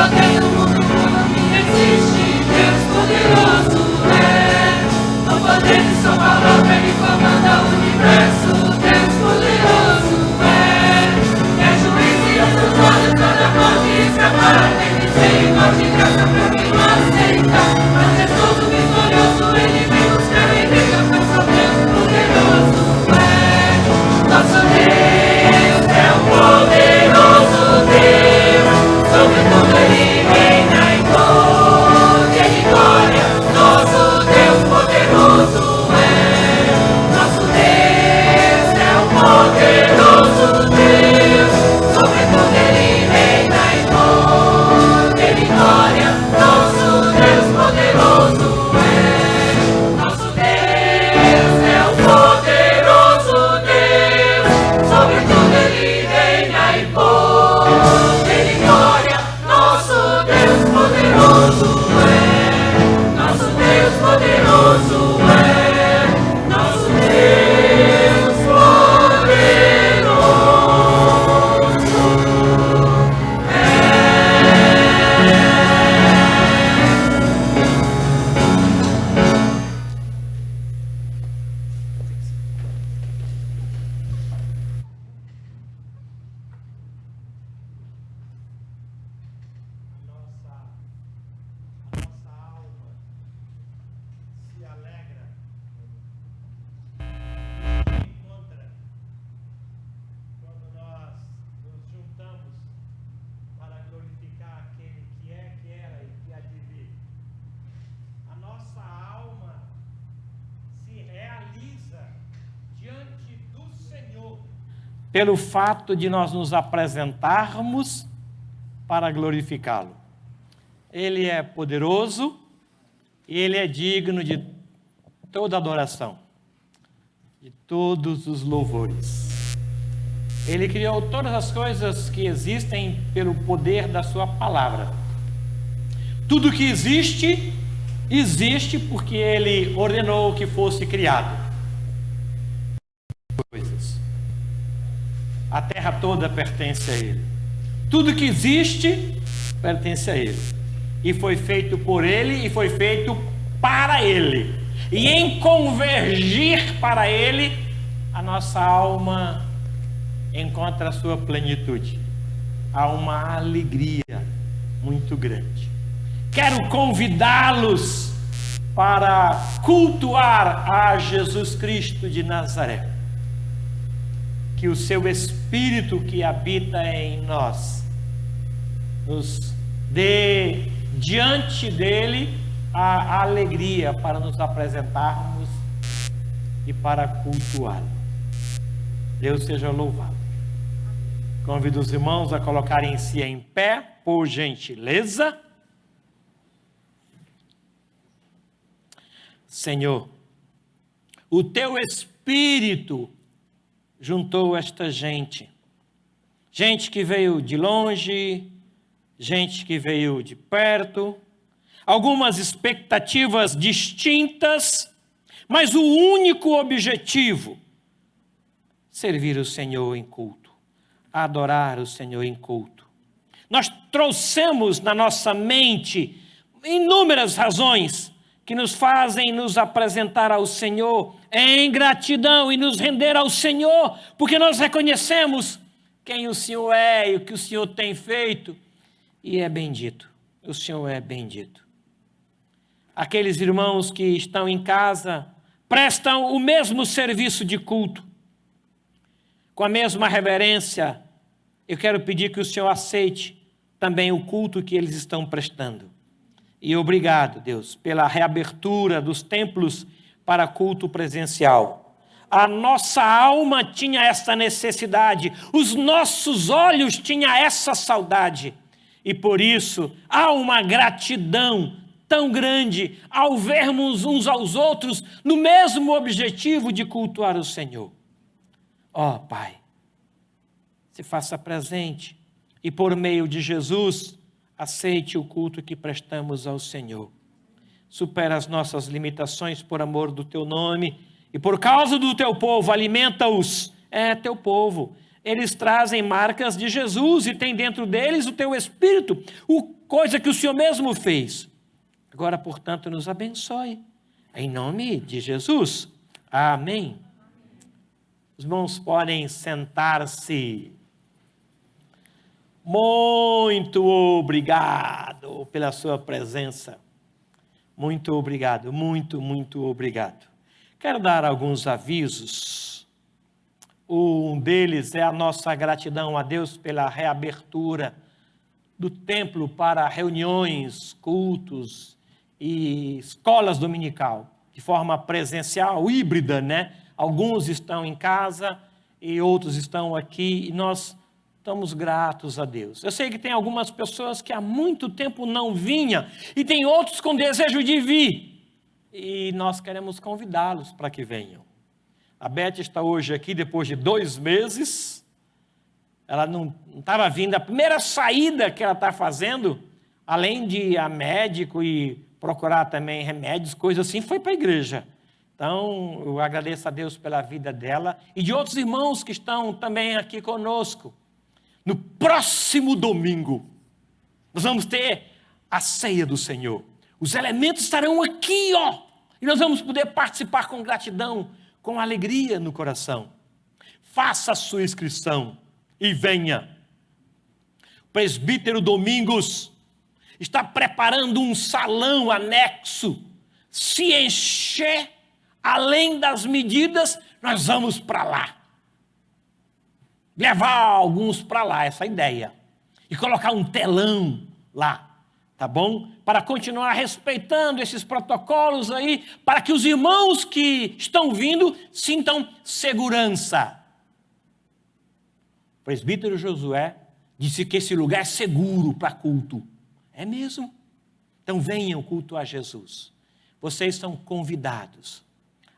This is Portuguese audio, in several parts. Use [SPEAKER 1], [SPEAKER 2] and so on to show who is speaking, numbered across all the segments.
[SPEAKER 1] ordena o mundo, tudo que existe. Deus poderoso é. No poder de sua palavra ele comanda o universo. Deus poderoso é. É juiz e outros olhos, toda pode escapar. Tem misericórdia e graça pra quem não aceita. Majestoso, vitorioso, ele vem buscar e briga, pois só Deus poderoso é. Nosso Deus é o poderoso Deus. Sobre tudo ele reina em glória e glória. Nosso Deus poderoso é. Nosso Deus é o poderoso Deus. Sobre tudo ele reina em glória e glória. Nosso Deus poderoso é. Nosso Deus é o poderoso Deus. Sobre tudo ele reina em poder e glória. Nosso Deus poderoso é. Nosso Deus poderoso é. Nosso Deus
[SPEAKER 2] A nossa alma se alegra e se encontra quando nós nos juntamos para glorificar aquele que é, que era e que há de vir. A nossa alma se realiza diante do Senhor pelo fato de nós nos apresentarmos para glorificá-lo. Ele é poderoso e ele é digno de toda adoração, de todos os louvores. Ele criou todas as coisas que existem pelo poder da sua palavra. Tudo que existe, existe porque ele ordenou que fosse criado. Coisas. A terra toda pertence a ele. Tudo que existe pertence a ele. E foi feito por ele e foi feito para ele. E em convergir para ele, a nossa alma encontra a sua plenitude. Há uma alegria muito grande. Quero convidá-los para cultuar a Jesus Cristo de Nazaré. Que o seu Espírito que habita em nós nos dê diante dele a alegria para nos apresentarmos e para cultuá-lo. Deus seja louvado. Convido os irmãos a colocarem-se em pé, por gentileza. Senhor, o teu Espírito juntou esta gente. Gente que veio de longe, gente que veio de perto, algumas expectativas distintas, mas o único objetivo: servir o Senhor em culto, adorar o Senhor em culto. Nós trouxemos na nossa mente inúmeras razões que nos fazem nos apresentar ao Senhor em gratidão e nos render ao Senhor, porque nós reconhecemos quem o Senhor é e o que o Senhor tem feito. E é bendito, o Senhor é bendito. Aqueles irmãos que estão em casa prestam o mesmo serviço de culto, com a mesma reverência. Eu quero pedir que o Senhor aceite também o culto que eles estão prestando. E obrigado, Deus, pela reabertura dos templos para culto presencial. A nossa alma tinha essa necessidade, os nossos olhos tinham essa saudade. E por isso há uma gratidão tão grande ao vermos uns aos outros no mesmo objetivo de cultuar o Senhor. Ó Pai, se faça presente e por meio de Jesus, aceite o culto que prestamos ao Senhor. Supera as nossas limitações por amor do teu nome e por causa do teu povo, alimenta-os. É teu povo. Eles trazem marcas de Jesus e tem dentro deles o teu Espírito. O coisa que o Senhor mesmo fez. Agora, portanto, nos abençoe. Em nome de Jesus. Amém. Os irmãos podem sentar-se. Muito obrigado pela sua presença. Muito obrigado, muito obrigado. Quero dar alguns avisos. Um deles é a nossa gratidão a Deus pela reabertura do templo para reuniões, cultos e escolas dominical, de forma presencial, híbrida, né? Alguns estão em casa e outros estão aqui e nós estamos gratos a Deus. Eu sei que tem algumas pessoas que há muito tempo não vinham e tem outros com desejo de vir. E nós queremos convidá-los para que venham. A Beth está hoje aqui depois de 2 meses. Ela não estava vindo. A primeira saída que ela está fazendo, além de ir a médico e procurar também remédios, coisas assim, foi para a igreja. Então, eu agradeço a Deus pela vida dela e de outros irmãos que estão também aqui conosco. No próximo domingo, nós vamos ter a ceia do Senhor. Os elementos estarão aqui, ó. E nós vamos poder participar com gratidão, com alegria no coração. Faça a sua inscrição e venha. O presbítero Domingos está preparando um salão anexo. Se encher, além das medidas, nós vamos para lá. Levar alguns para lá, essa ideia. E colocar um telão lá, tá bom? Para continuar respeitando esses protocolos aí, para que os irmãos que estão vindo sintam segurança. O presbítero Josué disse que esse lugar é seguro para culto. É mesmo? Então venham cultuar Jesus. Vocês são convidados.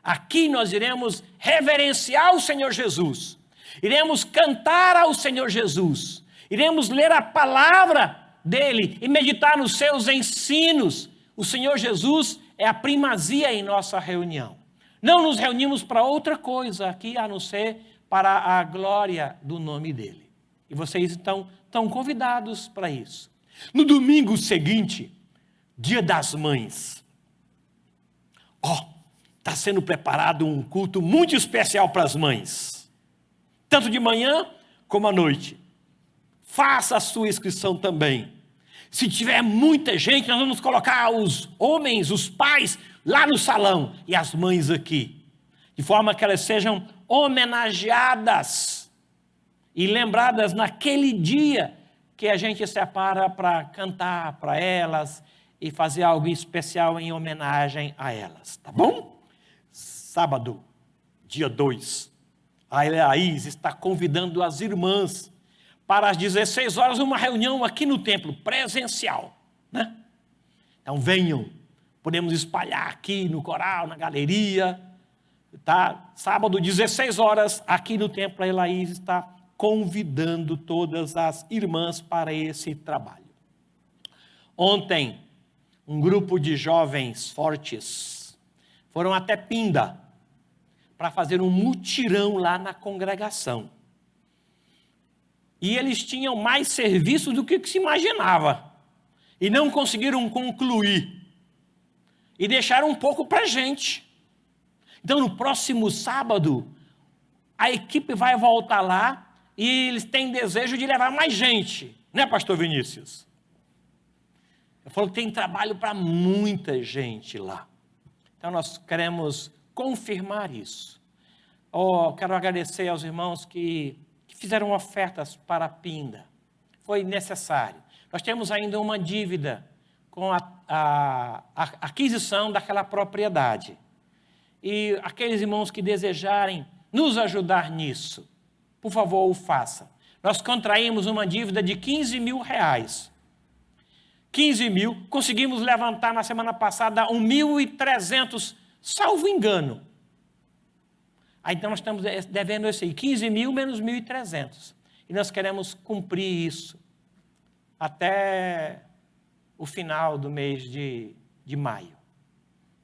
[SPEAKER 2] Aqui nós iremos reverenciar o Senhor Jesus. Iremos cantar ao Senhor Jesus, iremos ler a palavra dele e meditar nos seus ensinos. O Senhor Jesus é a primazia em nossa reunião. Não nos reunimos para outra coisa aqui, a não ser para a glória do nome dele. E vocês então estão convidados para isso. No domingo seguinte, Dia das Mães, está sendo preparado um culto muito especial para as mães. Tanto de manhã como à noite. Faça a sua inscrição também. Se tiver muita gente, nós vamos colocar os homens, os pais, lá no salão e as mães aqui. De forma que elas sejam homenageadas e lembradas naquele dia que a gente separa para cantar para elas e fazer algo especial em homenagem a elas. Tá bom? Sábado, dia 2. A Laís está convidando as irmãs para às 16 horas uma reunião aqui no templo, presencial, né? Então venham, podemos espalhar aqui no coral, na galeria, tá? Sábado, 16 horas, aqui no templo, a Laís está convidando todas as irmãs para esse trabalho. Ontem, um grupo de jovens fortes foram até Pinda, para fazer um mutirão lá na congregação. E eles tinham mais serviço do que se imaginava. E não conseguiram concluir. E deixaram um pouco para a gente. Então, no próximo sábado, a equipe vai voltar lá e eles têm desejo de levar mais gente. Né, pastor Vinícius? Eu falo que tem trabalho para muita gente lá. Então, nós queremos confirmar isso. Quero agradecer aos irmãos que fizeram ofertas para a Pinda. Foi necessário. Nós temos ainda uma dívida com a aquisição daquela propriedade. E aqueles irmãos que desejarem nos ajudar nisso, por favor, o façam. Nós contraímos uma dívida de 15 mil reais. 15 mil, conseguimos levantar na semana passada 1.300, salvo engano. Aí então nós estamos devendo esse aí, 15 mil menos 1.300. E nós queremos cumprir isso até o final do mês de maio.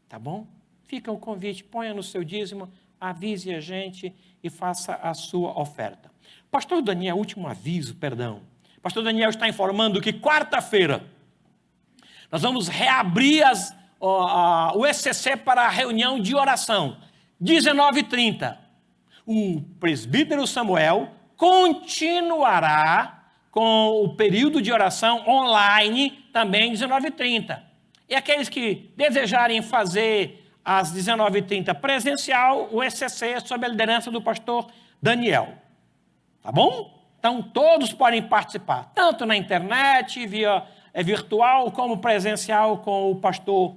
[SPEAKER 2] Tá bom? Fica o convite, ponha no seu dízimo, avise a gente e faça a sua oferta. Pastor Daniel, último aviso, perdão. Pastor Daniel está informando que quarta-feira, Nós vamos reabrir o ECC para a reunião de oração, 19h30. O presbítero Samuel continuará com o período de oração online, também 19h30. E aqueles que desejarem fazer às 19h30 presencial, o ECC sob a liderança do pastor Daniel. Tá bom? Então todos podem participar, tanto na internet, via virtual, como presencial com o pastor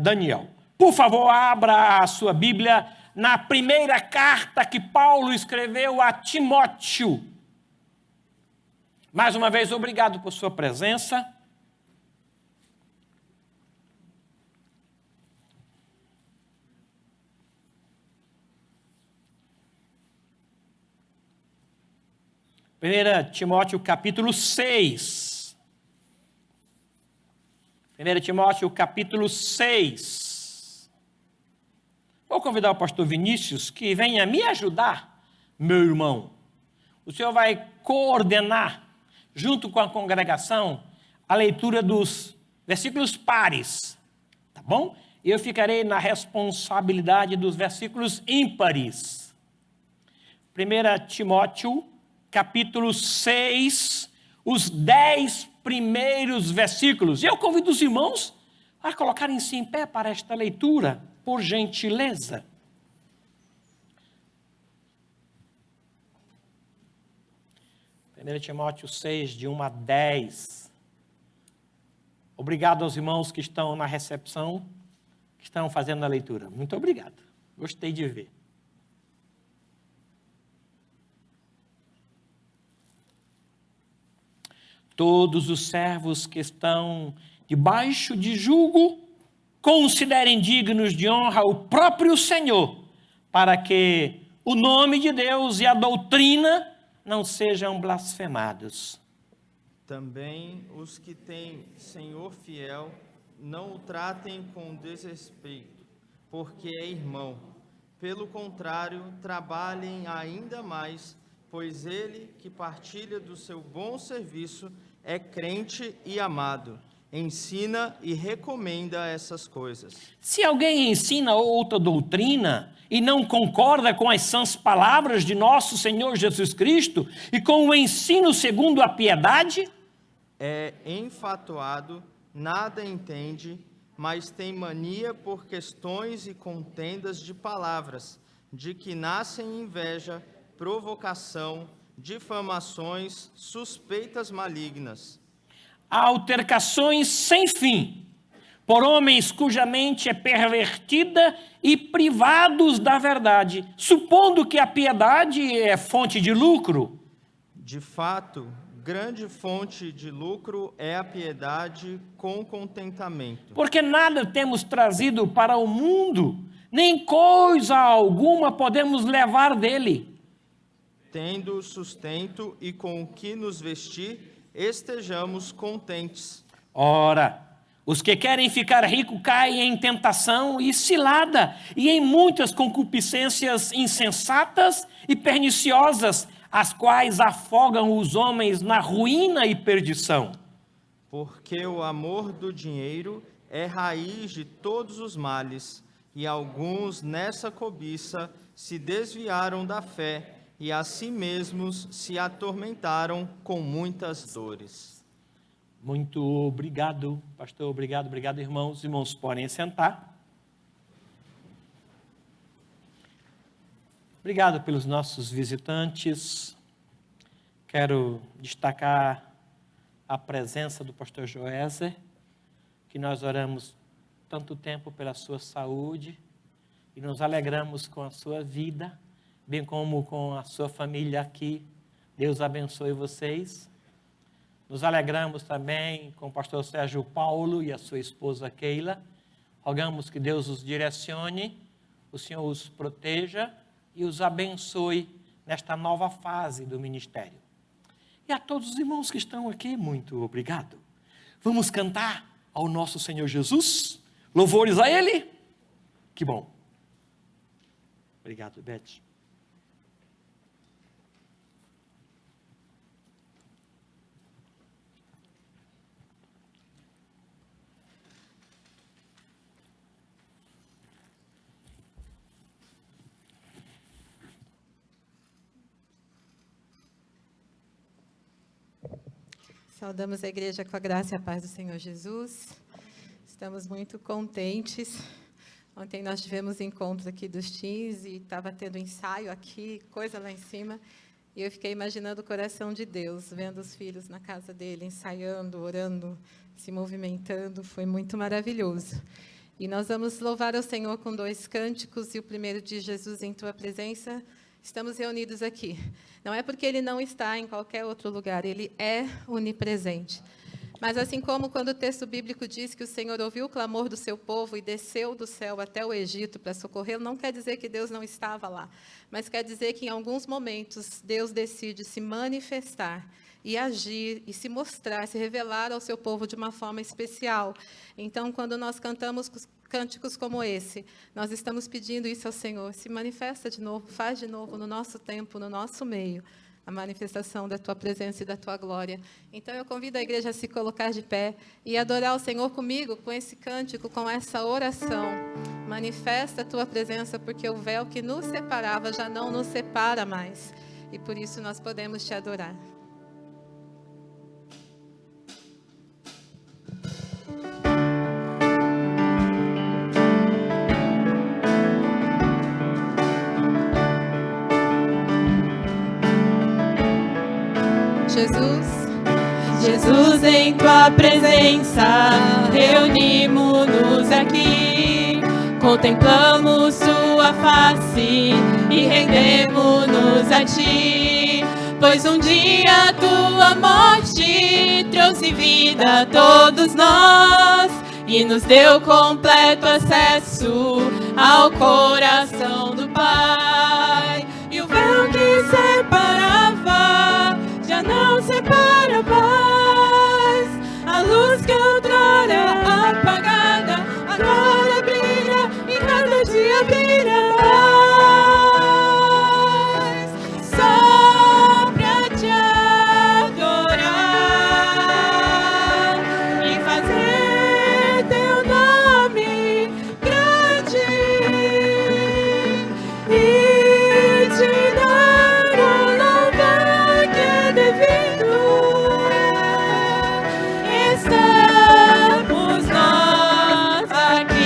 [SPEAKER 2] Daniel. Por favor, abra a sua Bíblia na primeira carta que Paulo escreveu a Timóteo. Mais uma vez, obrigado por sua presença. Primeira Timóteo capítulo 6. 1 Timóteo capítulo 6. Vou convidar o pastor Vinícius que venha me ajudar, meu irmão. O senhor vai coordenar, junto com a congregação, a leitura dos versículos pares, tá bom? Eu ficarei na responsabilidade dos versículos ímpares. 1 Timóteo capítulo 6, os 10 primeiros versículos. E eu convido os irmãos a colocarem-se em pé para esta leitura, por gentileza. Primeiro Timóteo 6, de 1 a 10. Obrigado aos irmãos que estão na recepção, que estão fazendo a leitura. Muito obrigado. Gostei de ver. Todos os servos que estão debaixo de jugo, considerem dignos de honra o próprio Senhor, para que o nome de Deus e a doutrina não sejam blasfemados.
[SPEAKER 3] Também os que têm Senhor fiel, não o tratem com desrespeito, porque é irmão. Pelo contrário, trabalhem ainda mais, pois ele que partilha do seu bom serviço é crente e amado. Ensina e recomenda essas coisas.
[SPEAKER 2] Se alguém ensina outra doutrina e não concorda com as sãs palavras de nosso Senhor Jesus Cristo e com o ensino segundo a piedade,
[SPEAKER 3] é enfatuado, nada entende, mas tem mania por questões e contendas de palavras, de que nascem inveja, provocação, difamações, suspeitas malignas.
[SPEAKER 2] há altercações sem fim, por homens cuja mente é pervertida e privados da verdade, supondo que a piedade é fonte de lucro.
[SPEAKER 3] De fato, grande fonte de lucro é a piedade com contentamento.
[SPEAKER 2] Porque nada temos trazido para o mundo, nem coisa alguma podemos levar dele.
[SPEAKER 3] Tendo sustento e com o que nos vestir, estejamos contentes.
[SPEAKER 2] Ora, os que querem ficar ricos caem em tentação e cilada, e em muitas concupiscências insensatas e perniciosas, as quais afogam os homens na ruína e perdição.
[SPEAKER 3] Porque o amor do dinheiro é raiz de todos os males, e alguns nessa cobiça se desviaram da fé e a si mesmos se atormentaram com muitas dores.
[SPEAKER 2] Muito obrigado, pastor. Obrigado, irmãos. Os irmãos podem sentar. Obrigado pelos nossos visitantes. Quero destacar a presença do pastor Joézer, que nós oramos tanto tempo pela sua saúde e nos alegramos com a sua vida, bem como com a sua família aqui. Deus abençoe vocês. Nos alegramos também com o pastor Sérgio Paulo e a sua esposa Keila. Rogamos que Deus os direcione, o Senhor os proteja e os abençoe nesta nova fase do ministério. E a todos os irmãos que estão aqui, muito obrigado. Vamos cantar ao nosso Senhor Jesus? Louvores a Ele? Que bom. Obrigado, Beth.
[SPEAKER 4] Saudamos a igreja com a graça e a paz do Senhor Jesus. Estamos muito contentes. Ontem nós tivemos encontro aqui dos teens e estava tendo ensaio aqui, coisa lá em cima. E eu fiquei imaginando o coração de Deus, vendo os filhos na casa dele, ensaiando, orando, se movimentando. Foi muito maravilhoso. E nós vamos louvar ao Senhor com 2 cânticos, e o primeiro diz: Jesus, em tua presença estamos reunidos aqui. Não é porque Ele não está em qualquer outro lugar, Ele é onipresente. Mas assim como quando o texto bíblico diz que o Senhor ouviu o clamor do seu povo e desceu do céu até o Egito para socorrê-lo, não quer dizer que Deus não estava lá, mas quer dizer que em alguns momentos Deus decide se manifestar e agir, e se mostrar, se revelar ao seu povo de uma forma especial. Então, quando nós cantamos cânticos como esse, nós estamos pedindo isso ao Senhor: se manifesta de novo, faz de novo no nosso tempo, no nosso meio, a manifestação da tua presença e da tua glória. Então, eu convido a igreja a se colocar de pé e adorar o Senhor comigo, com esse cântico, com essa oração. Manifesta a tua presença, porque o véu que nos separava já não nos separa mais, e por isso nós podemos te adorar.
[SPEAKER 1] Jesus, em tua presença, reunimos-nos aqui, contemplamos tua face e rendemos-nos a ti, pois um dia tua morte trouxe vida a todos nós e nos deu completo acesso ao coração do Pai. E o véu que separava já não separa mais. A luz que outrora apagada agora brilha e cada dia brilha mais. Só pra te adorar e fazer teu nome grande e te dar o louvor que é devido. Estamos nós aqui.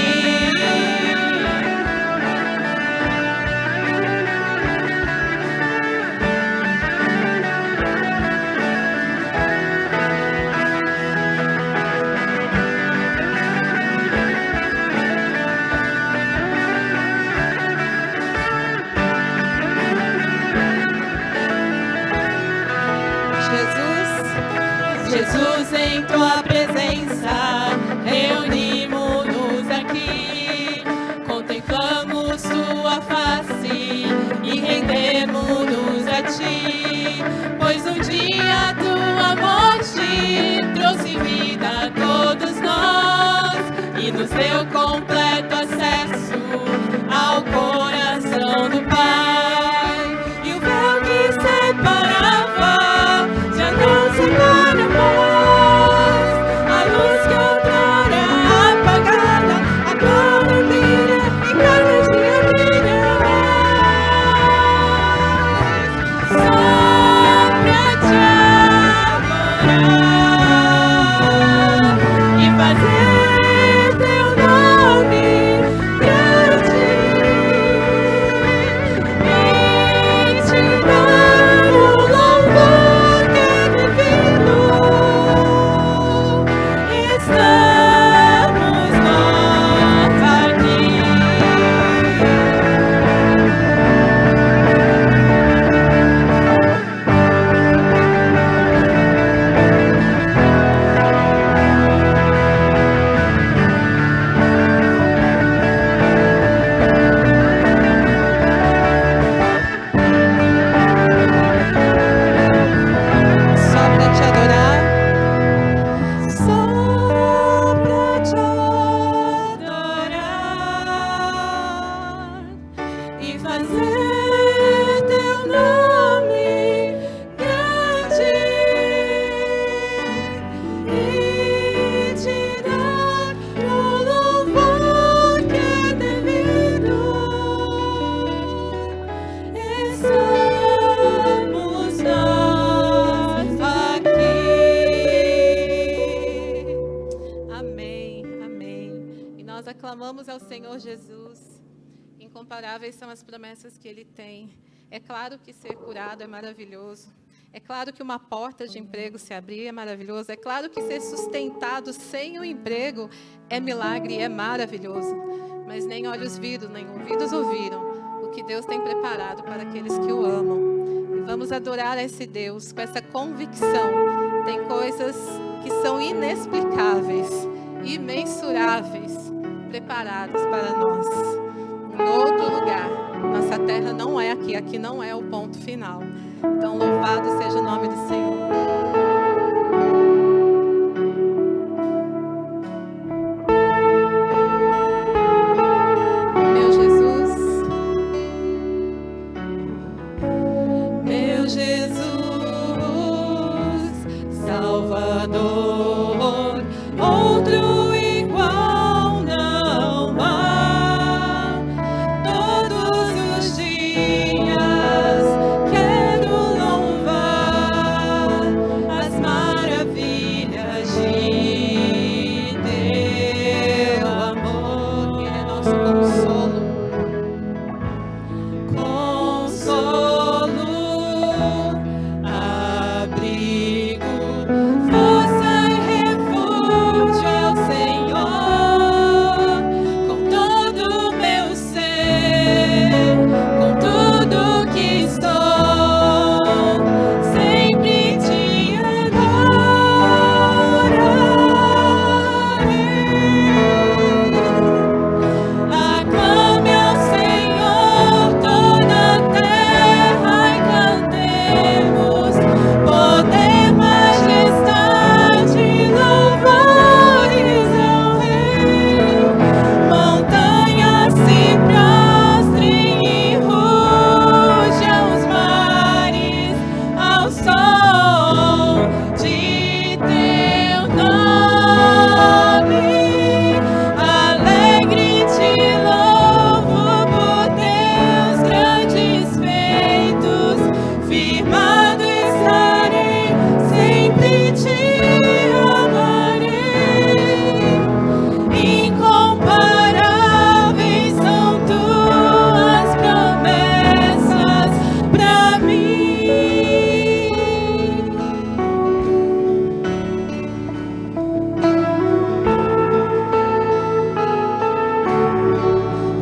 [SPEAKER 1] Jesus, em tua presença, reunimos-nos aqui, contemplamos tua face e rendemos-nos a ti, pois um dia tua morte trouxe vida a todos nós e nos deu completo acesso ao coração do Pai. E o véu que separava já não separa mais. A luz que outrora apagada agora brilha e cada dia brilha mais. Só pra te adorar e fazer teu nome
[SPEAKER 4] nós aclamamos ao Senhor Jesus. Incomparáveis são as promessas que Ele tem. É claro que ser curado é maravilhoso. É claro que uma porta de emprego se abrir é maravilhoso. É claro que ser sustentado sem o emprego é milagre e é maravilhoso. Mas nem olhos viram, nem ouvidos ouviram o que Deus tem preparado para aqueles que o amam. E vamos adorar esse Deus com essa convicção. Tem coisas que são inexplicáveis, imensuráveis, preparadas para nós. Em outro lugar. Nossa terra não é aqui. Aqui não é o ponto final. Então, louvado seja o nome do Senhor. Meu Jesus, Salvador, outro igual não há. Todos os dias quero louvar as maravilhas de teu amor. Ele é nosso consolo.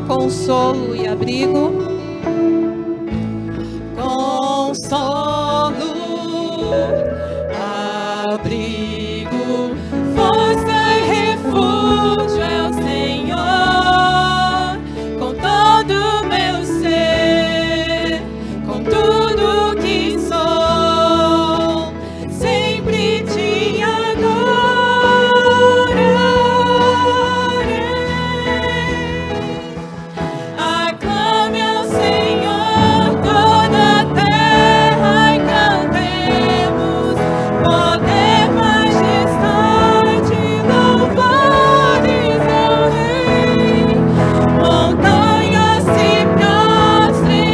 [SPEAKER 4] Consolo e abrigo, consolo, abrigo, força e refúgio é o Senhor, com todo meu ser, com tudo que sou, sempre te adorarei. Aclame ao Senhor toda a terra e cantemos, poder, majestade, louvores ao Rei. Montanhas se prostrem e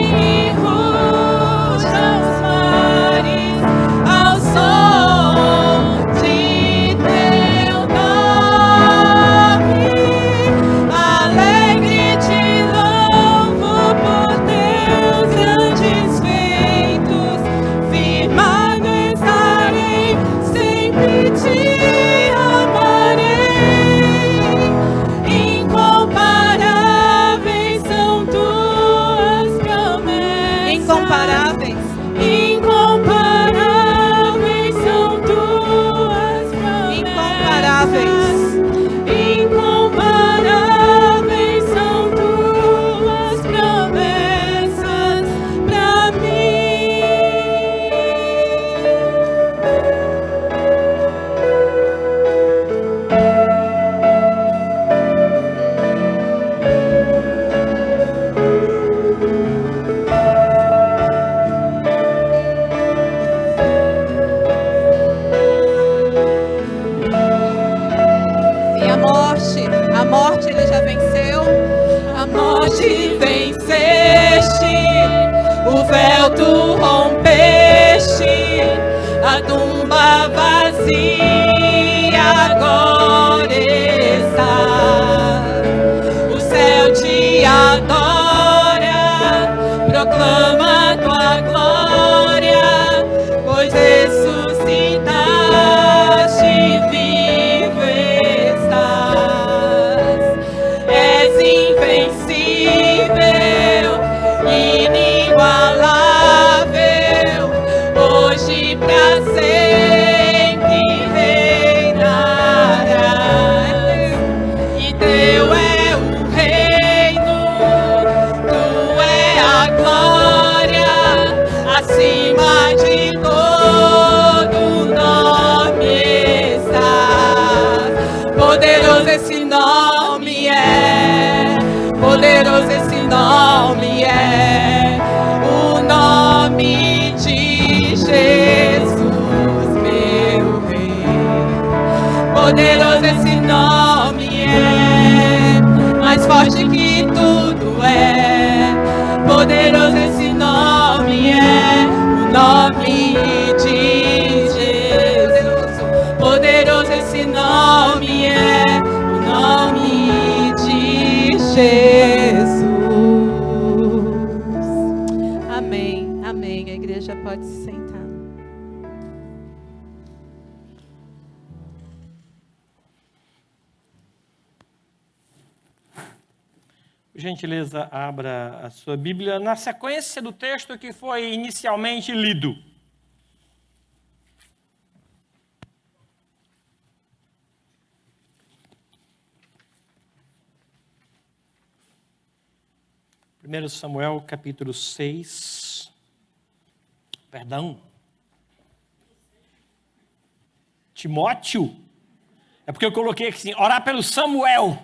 [SPEAKER 4] rujam os mares ao som de teu nome. Alegre te louvo por teus grandes feitos, firmado estarei, sempre te amarei. Incomparáveis são tuas promessas. Incomparáveis. Incomparáveis são tuas promessas. Incomparáveis são tuas promessas pra mim. E a morte ele já venceu. A morte venceste, o véu tu rompeste, a tumba vazia agora está. Poderoso esse nome é, poderoso esse nome é, o nome de Jesus, meu Rei. Poderoso esse nome é, mais forte que tudo é. Poderoso esse nome é, o nome de Jesus. Poderoso esse nome é, o nome de Jesus. Amém, amém. A igreja pode se sentar.
[SPEAKER 2] Por gentileza, abra a sua Bíblia na sequência do texto que foi inicialmente lido. Primeiro Samuel, capítulo 6. Perdão. Timóteo. É porque eu coloquei aqui assim, orar pelo Samuel.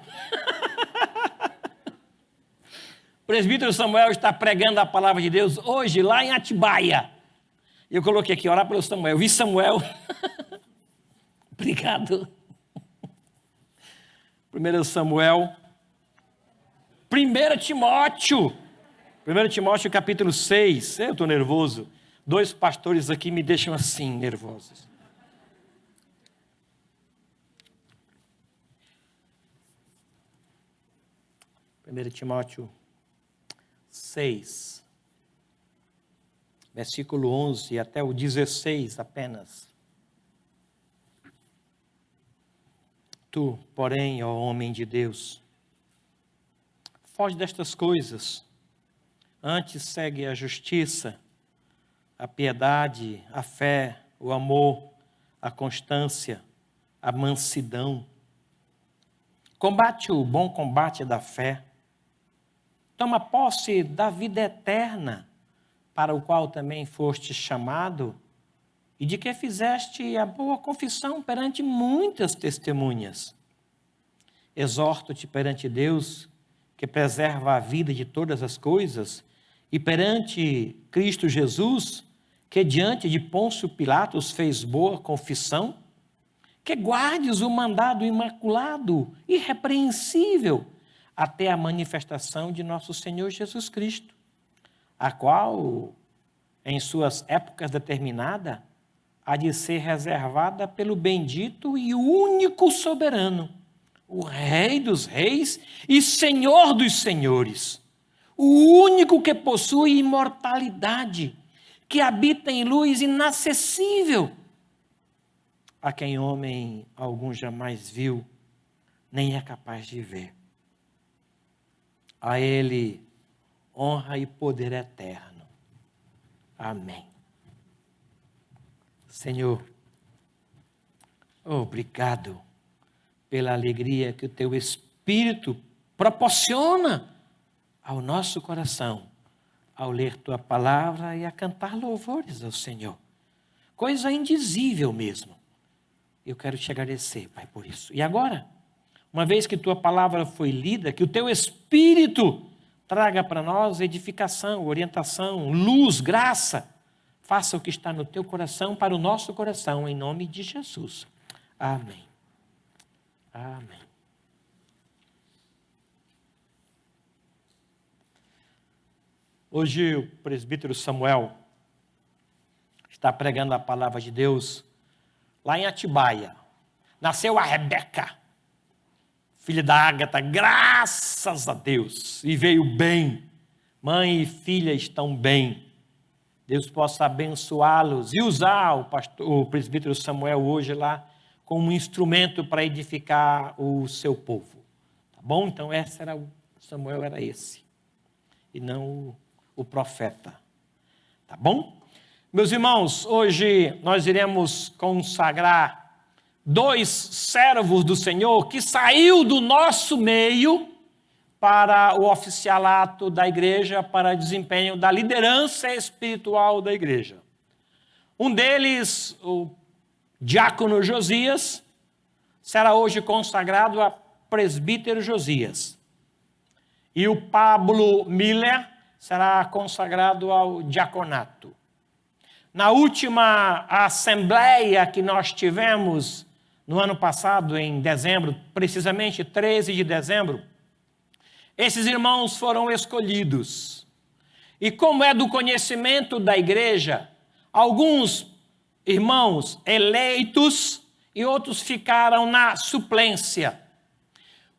[SPEAKER 2] O presbítero Samuel está pregando a palavra de Deus hoje, lá em Atibaia. Eu coloquei aqui, orar pelo Samuel. Eu vi Samuel. Obrigado. 1 Samuel. 1 Timóteo. 1 Timóteo, capítulo 6. Eu estou nervoso. 2 pastores aqui me deixam assim, nervosos. Primeiro Timóteo 6, versículo 11 até o 16 apenas. Tu, porém, ó homem de Deus, foge destas coisas, antes segue a justiça, a piedade, a fé, o amor, a constância, a mansidão. Combate o bom combate da fé. Toma posse da vida eterna, para o qual também foste chamado, e de que fizeste a boa confissão perante muitas testemunhas. Exorto-te perante Deus, que preserva a vida de todas as coisas, e perante Cristo Jesus, que diante de Pôncio Pilatos fez boa confissão, que guardes o mandado imaculado, irrepreensível, até a manifestação de nosso Senhor Jesus Cristo, a qual, em suas épocas determinadas, há de ser reservada pelo bendito e único soberano, o Rei dos reis e Senhor dos senhores, o único que possui imortalidade, que habita em luz inacessível, a quem homem algum jamais viu, nem é capaz de ver. A Ele honra e poder eterno. Amém. Senhor, obrigado pela alegria que o Teu Espírito proporciona ao nosso coração ao ler Tua palavra e a cantar louvores ao Senhor. Coisa indizível mesmo. Eu quero te agradecer, Pai, por isso. E agora, uma vez que Tua palavra foi lida, que o Teu Espírito traga para nós edificação, orientação, luz, graça. Faça o que está no Teu coração para o nosso coração, em nome de Jesus. Amém. Amém. Hoje o presbítero Samuel está pregando a palavra de Deus lá em Atibaia. Nasceu a Rebeca, filha da Ágata, graças a Deus, e veio bem. Mãe e filha estão bem. Deus possa abençoá-los e usar o presbítero Samuel hoje lá como um instrumento para edificar o seu povo. Tá bom? Então Samuel era esse, e não o profeta. Tá bom? Meus irmãos, hoje nós iremos consagrar 2 servos do Senhor que saiu do nosso meio para o oficialato da igreja, para desempenho da liderança espiritual da igreja. Um deles, o diácono Josias, será hoje consagrado a presbítero Josias. E o Pablo Miller será consagrado ao diaconato. Na última assembleia que nós tivemos no ano passado, em dezembro, precisamente 13 de dezembro, esses irmãos foram escolhidos. E como é do conhecimento da igreja, alguns irmãos eleitos e outros ficaram na suplência.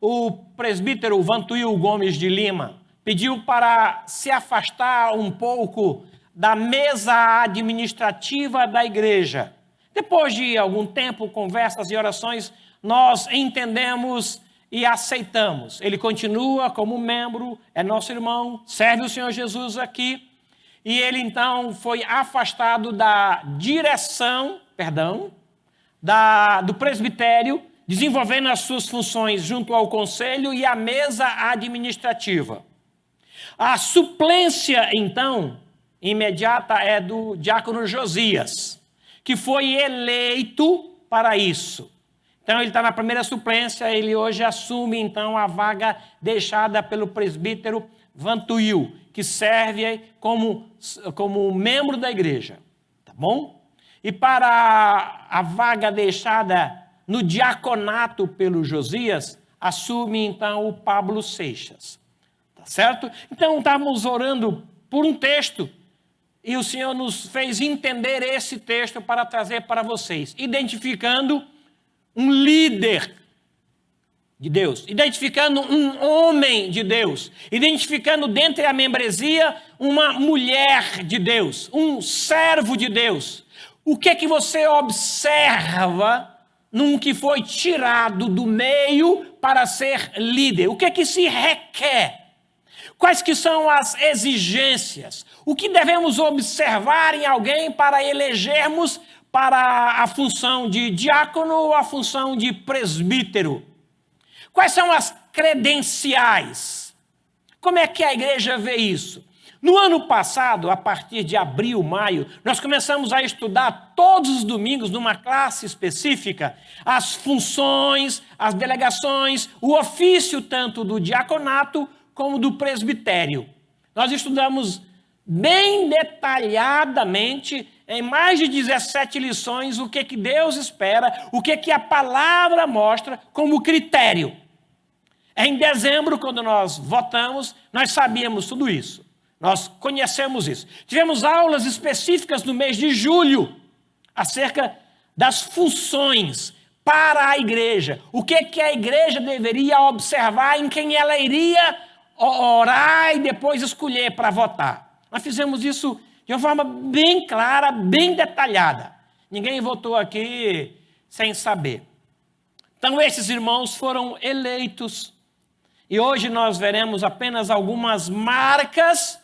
[SPEAKER 2] O presbítero Vantuil Gomes de Lima pediu para se afastar um pouco da mesa administrativa da igreja. Depois de algum tempo, conversas e orações, nós entendemos e aceitamos. Ele continua como membro, é nosso irmão, serve o Senhor Jesus aqui. E ele então foi afastado da direção, do presbitério, desenvolvendo as suas funções junto ao conselho e à mesa administrativa. A suplência, então, imediata é do diácono Josias, que foi eleito para isso. Então, ele está na primeira suplência, ele hoje assume, então, a vaga deixada pelo presbítero Vantuil, que serve como membro da igreja, tá bom? E para a vaga deixada no diaconato pelo Josias, assume, então, o Pablo Seixas, tá certo? Então, estávamos orando por um texto, e o Senhor nos fez entender esse texto para trazer para vocês, identificando um líder de Deus, identificando um homem de Deus, identificando dentre a membresia uma mulher de Deus, um servo de Deus. O que é que você observa num que foi tirado do meio para ser líder? O que é que se requer? Quais que são as exigências? O que devemos observar em alguém para elegermos para a função de diácono ou a função de presbítero? Quais são as credenciais? Como é que a igreja vê isso? No ano passado, a partir de abril, maio, nós começamos a estudar todos os domingos, numa classe específica, as funções, as delegações, o ofício tanto do diaconato como do presbitério. Nós estudamos bem detalhadamente, em mais de 17 lições, o que Deus espera, o que a palavra mostra como critério. Em dezembro, quando nós votamos, nós sabíamos tudo isso. Nós conhecemos isso. Tivemos aulas específicas no mês de julho, acerca das funções para a igreja. O que a igreja deveria observar, em quem ela iria orar e depois escolher para votar. Nós fizemos isso de uma forma bem clara, bem detalhada. Ninguém votou aqui sem saber. Então, esses irmãos foram eleitos. E hoje nós veremos apenas algumas marcas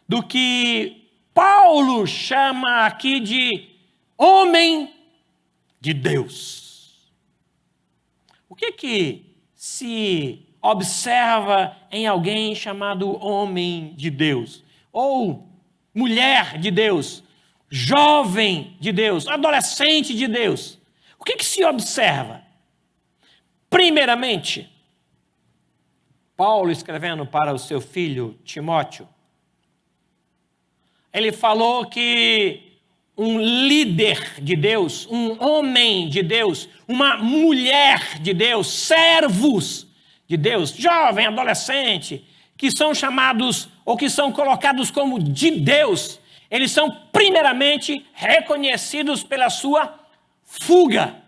[SPEAKER 2] do que Paulo chama aqui de homem de Deus. O que se observa em alguém chamado homem de Deus? Ou mulher de Deus, jovem de Deus, adolescente de Deus? O que se observa? Primeiramente, Paulo escrevendo para o seu filho Timóteo, ele falou que um líder de Deus, um homem de Deus, uma mulher de Deus, servos de Deus, jovem, adolescente, que são chamados ou que são colocados como de Deus, eles são primeiramente reconhecidos pela sua fuga.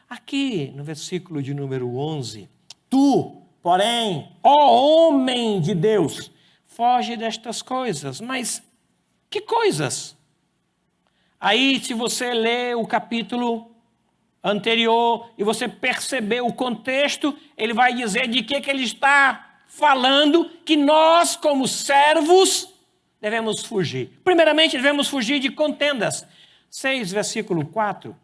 [SPEAKER 2] Aqui no versículo de número 11, tu, porém, ó homem de Deus, foge destas coisas. Mas que coisas? Aí, se você ler o capítulo anterior e você perceber o contexto, ele vai dizer de que ele está falando, que nós, como servos, devemos fugir. Primeiramente, devemos fugir de contendas. 6, versículo 4.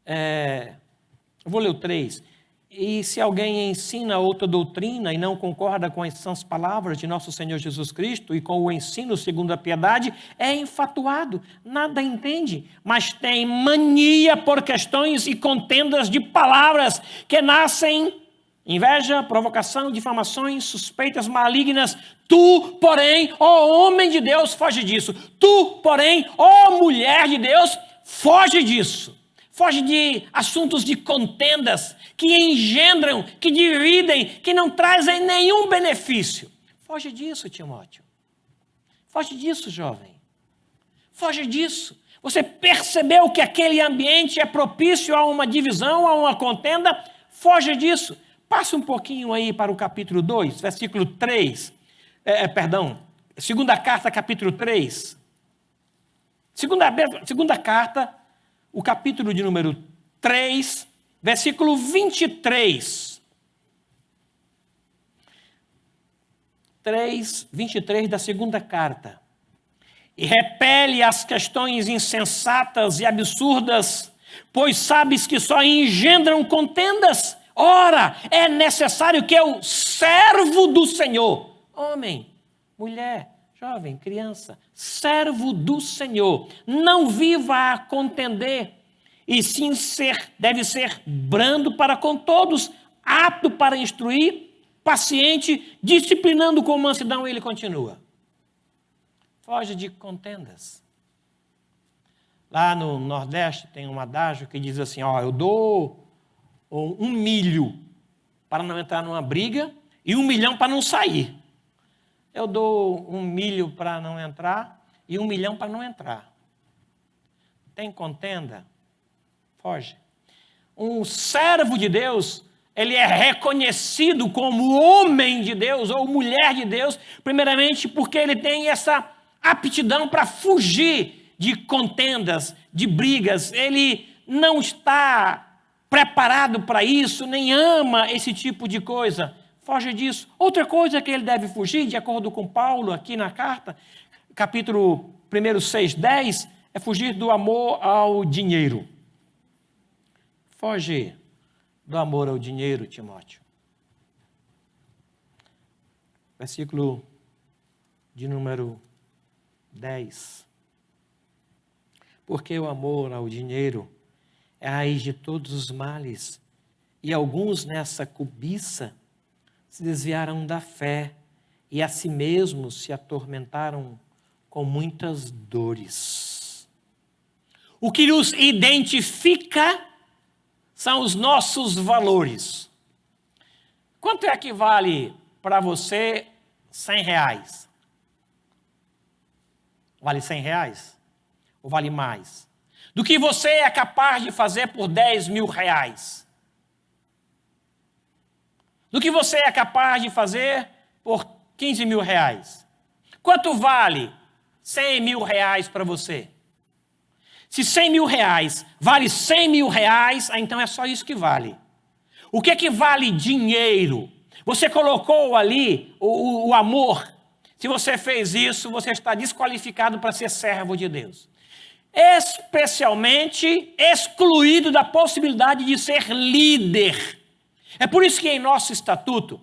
[SPEAKER 2] Eu vou ler o 3. E se alguém ensina outra doutrina e não concorda com as sãs palavras de nosso Senhor Jesus Cristo e com o ensino segundo a piedade, é enfatuado, nada entende, mas tem mania por questões e contendas de palavras que nascem inveja, provocação, difamações, suspeitas malignas. Tu, porém, ó homem de Deus, foge disso. Tu, porém, ó mulher de Deus, foge disso. Foge de assuntos de contendas que engendram, que dividem, que não trazem nenhum benefício. Foge disso, Timóteo. Foge disso, jovem. Foge disso. Você percebeu que aquele ambiente é propício a uma divisão, a uma contenda? Foge disso. Passa um pouquinho aí para o capítulo 2, versículo 3. Segunda carta, capítulo 3. Segunda carta, o capítulo de número 3, versículo 23. 3, 23 da segunda carta. E repele as questões insensatas e absurdas, pois sabes que só engendram contendas. Ora, é necessário que o servo do Senhor, homem, mulher, jovem, criança, servo do Senhor, não viva a contender, e sim deve ser brando para com todos, apto para instruir, paciente, disciplinando com mansidão. Ele continua. Foge de contendas. Lá no Nordeste tem um adágio que diz assim, eu dou 1 milho para não entrar numa briga e 1 milhão para não sair. Eu dou 1 milho para não entrar e 1 milhão para não entrar. Tem contenda? Foge. Um servo de Deus, ele é reconhecido como homem de Deus ou mulher de Deus, primeiramente porque ele tem essa aptidão para fugir de contendas, de brigas. Ele não está preparado para isso, nem ama esse tipo de coisa. Foge disso. Outra coisa que ele deve fugir, de acordo com Paulo aqui na carta, capítulo 1, 6, 10, é fugir do amor ao dinheiro. Foge do amor ao dinheiro, Timóteo. Versículo de número 10. Porque o amor ao dinheiro é a raiz de todos os males, e alguns nessa cobiça se desviaram da fé e a si mesmos se atormentaram com muitas dores. O que nos identifica são os nossos valores. Quanto é que vale para você R$100? Vale R$100? Ou vale mais? Do que você é capaz de fazer por R$10 mil? Do que você é capaz de fazer por R$15 mil? Quanto vale R$100 mil para você? Se R$100 mil vale R$100 mil, então é só isso que vale. O que é que vale dinheiro? Você colocou ali o amor. Se você fez isso, você está desqualificado para ser servo de Deus. Especialmente excluído da possibilidade de ser líder. É por isso que em nosso estatuto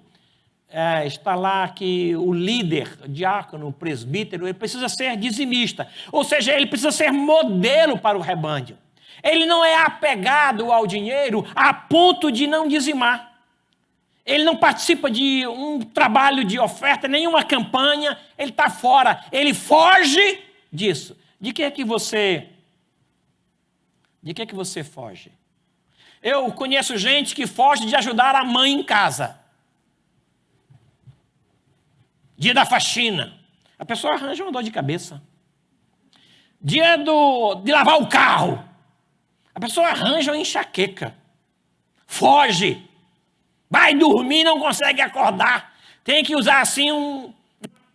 [SPEAKER 2] está lá que o líder, o diácono, o presbítero, ele precisa ser dizimista. Ou seja, ele precisa ser modelo para o rebanho. Ele não é apegado ao dinheiro a ponto de não dizimar. Ele não participa de um trabalho de oferta, nenhuma campanha, ele está fora. Ele foge disso. De que é que você foge? Eu conheço gente que foge de ajudar a mãe em casa. Dia da faxina. A pessoa arranja uma dor de cabeça. Dia de lavar o carro. A pessoa arranja uma enxaqueca. Foge. Vai dormir, não consegue acordar. Tem que usar assim uma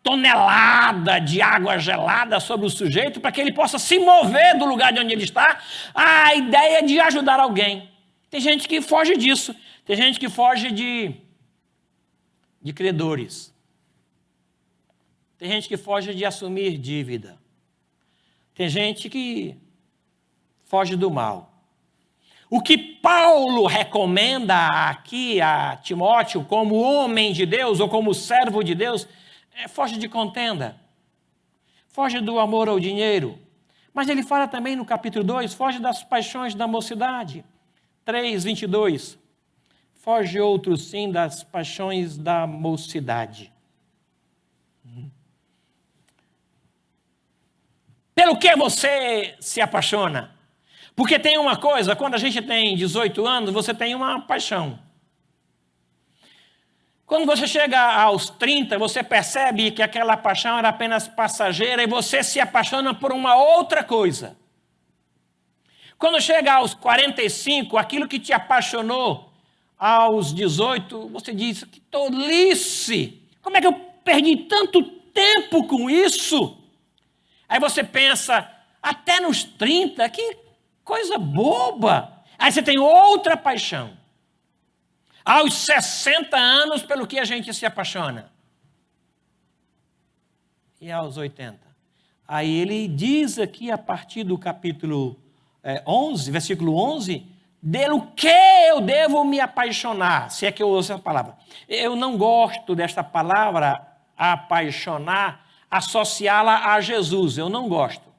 [SPEAKER 2] tonelada de água gelada sobre o sujeito para que ele possa se mover do lugar de onde ele está. A ideia é de ajudar alguém. Tem gente que foge disso. Tem gente que foge de credores. Tem gente que foge de assumir dívida. Tem gente que foge do mal. O que Paulo recomenda aqui a Timóteo como homem de Deus ou como servo de Deus é foge de contenda, foge do amor ao dinheiro. Mas ele fala também no capítulo 2, foge das paixões da mocidade. 3:22, foge outro sim das paixões da mocidade. Pelo que você se apaixona? Porque tem uma coisa, quando a gente tem 18 anos, você tem uma paixão. Quando você chega aos 30, você percebe que aquela paixão era apenas passageira e você se apaixona por uma outra coisa. Quando chega aos 45, aquilo que te apaixonou aos 18, você diz, que tolice! Como é que eu perdi tanto tempo com isso? Aí você pensa, até nos 30, que coisa boba. Aí você tem outra paixão. Aos 60 anos, pelo que a gente se apaixona. E aos 80. Aí ele diz aqui, a partir do capítulo 11, versículo 11, pelo que eu devo me apaixonar, se é que eu uso essa palavra. Eu não gosto desta palavra, apaixonar, associá-la a Jesus, eu não gosto.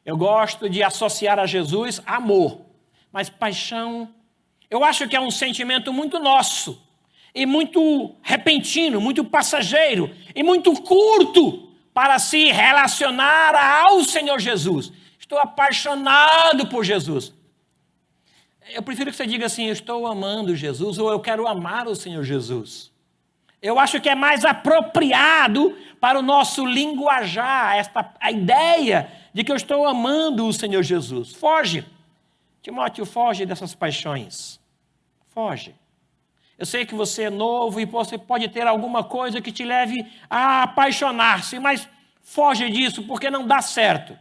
[SPEAKER 2] Eu gosto de associar a Jesus amor, mas paixão, eu acho que é um sentimento muito nosso, e muito repentino, muito passageiro, e muito curto para se relacionar ao Senhor Jesus. Estou apaixonado por Jesus. Eu prefiro que você diga assim, eu estou amando Jesus, ou eu quero amar o Senhor Jesus. Eu acho que é mais apropriado para o nosso linguajar, a ideia de que eu estou amando o Senhor Jesus. Foge. Timóteo, foge dessas paixões. Foge. Eu sei que você é novo e você pode ter alguma coisa que te leve a apaixonar-se, mas foge disso porque não dá certo.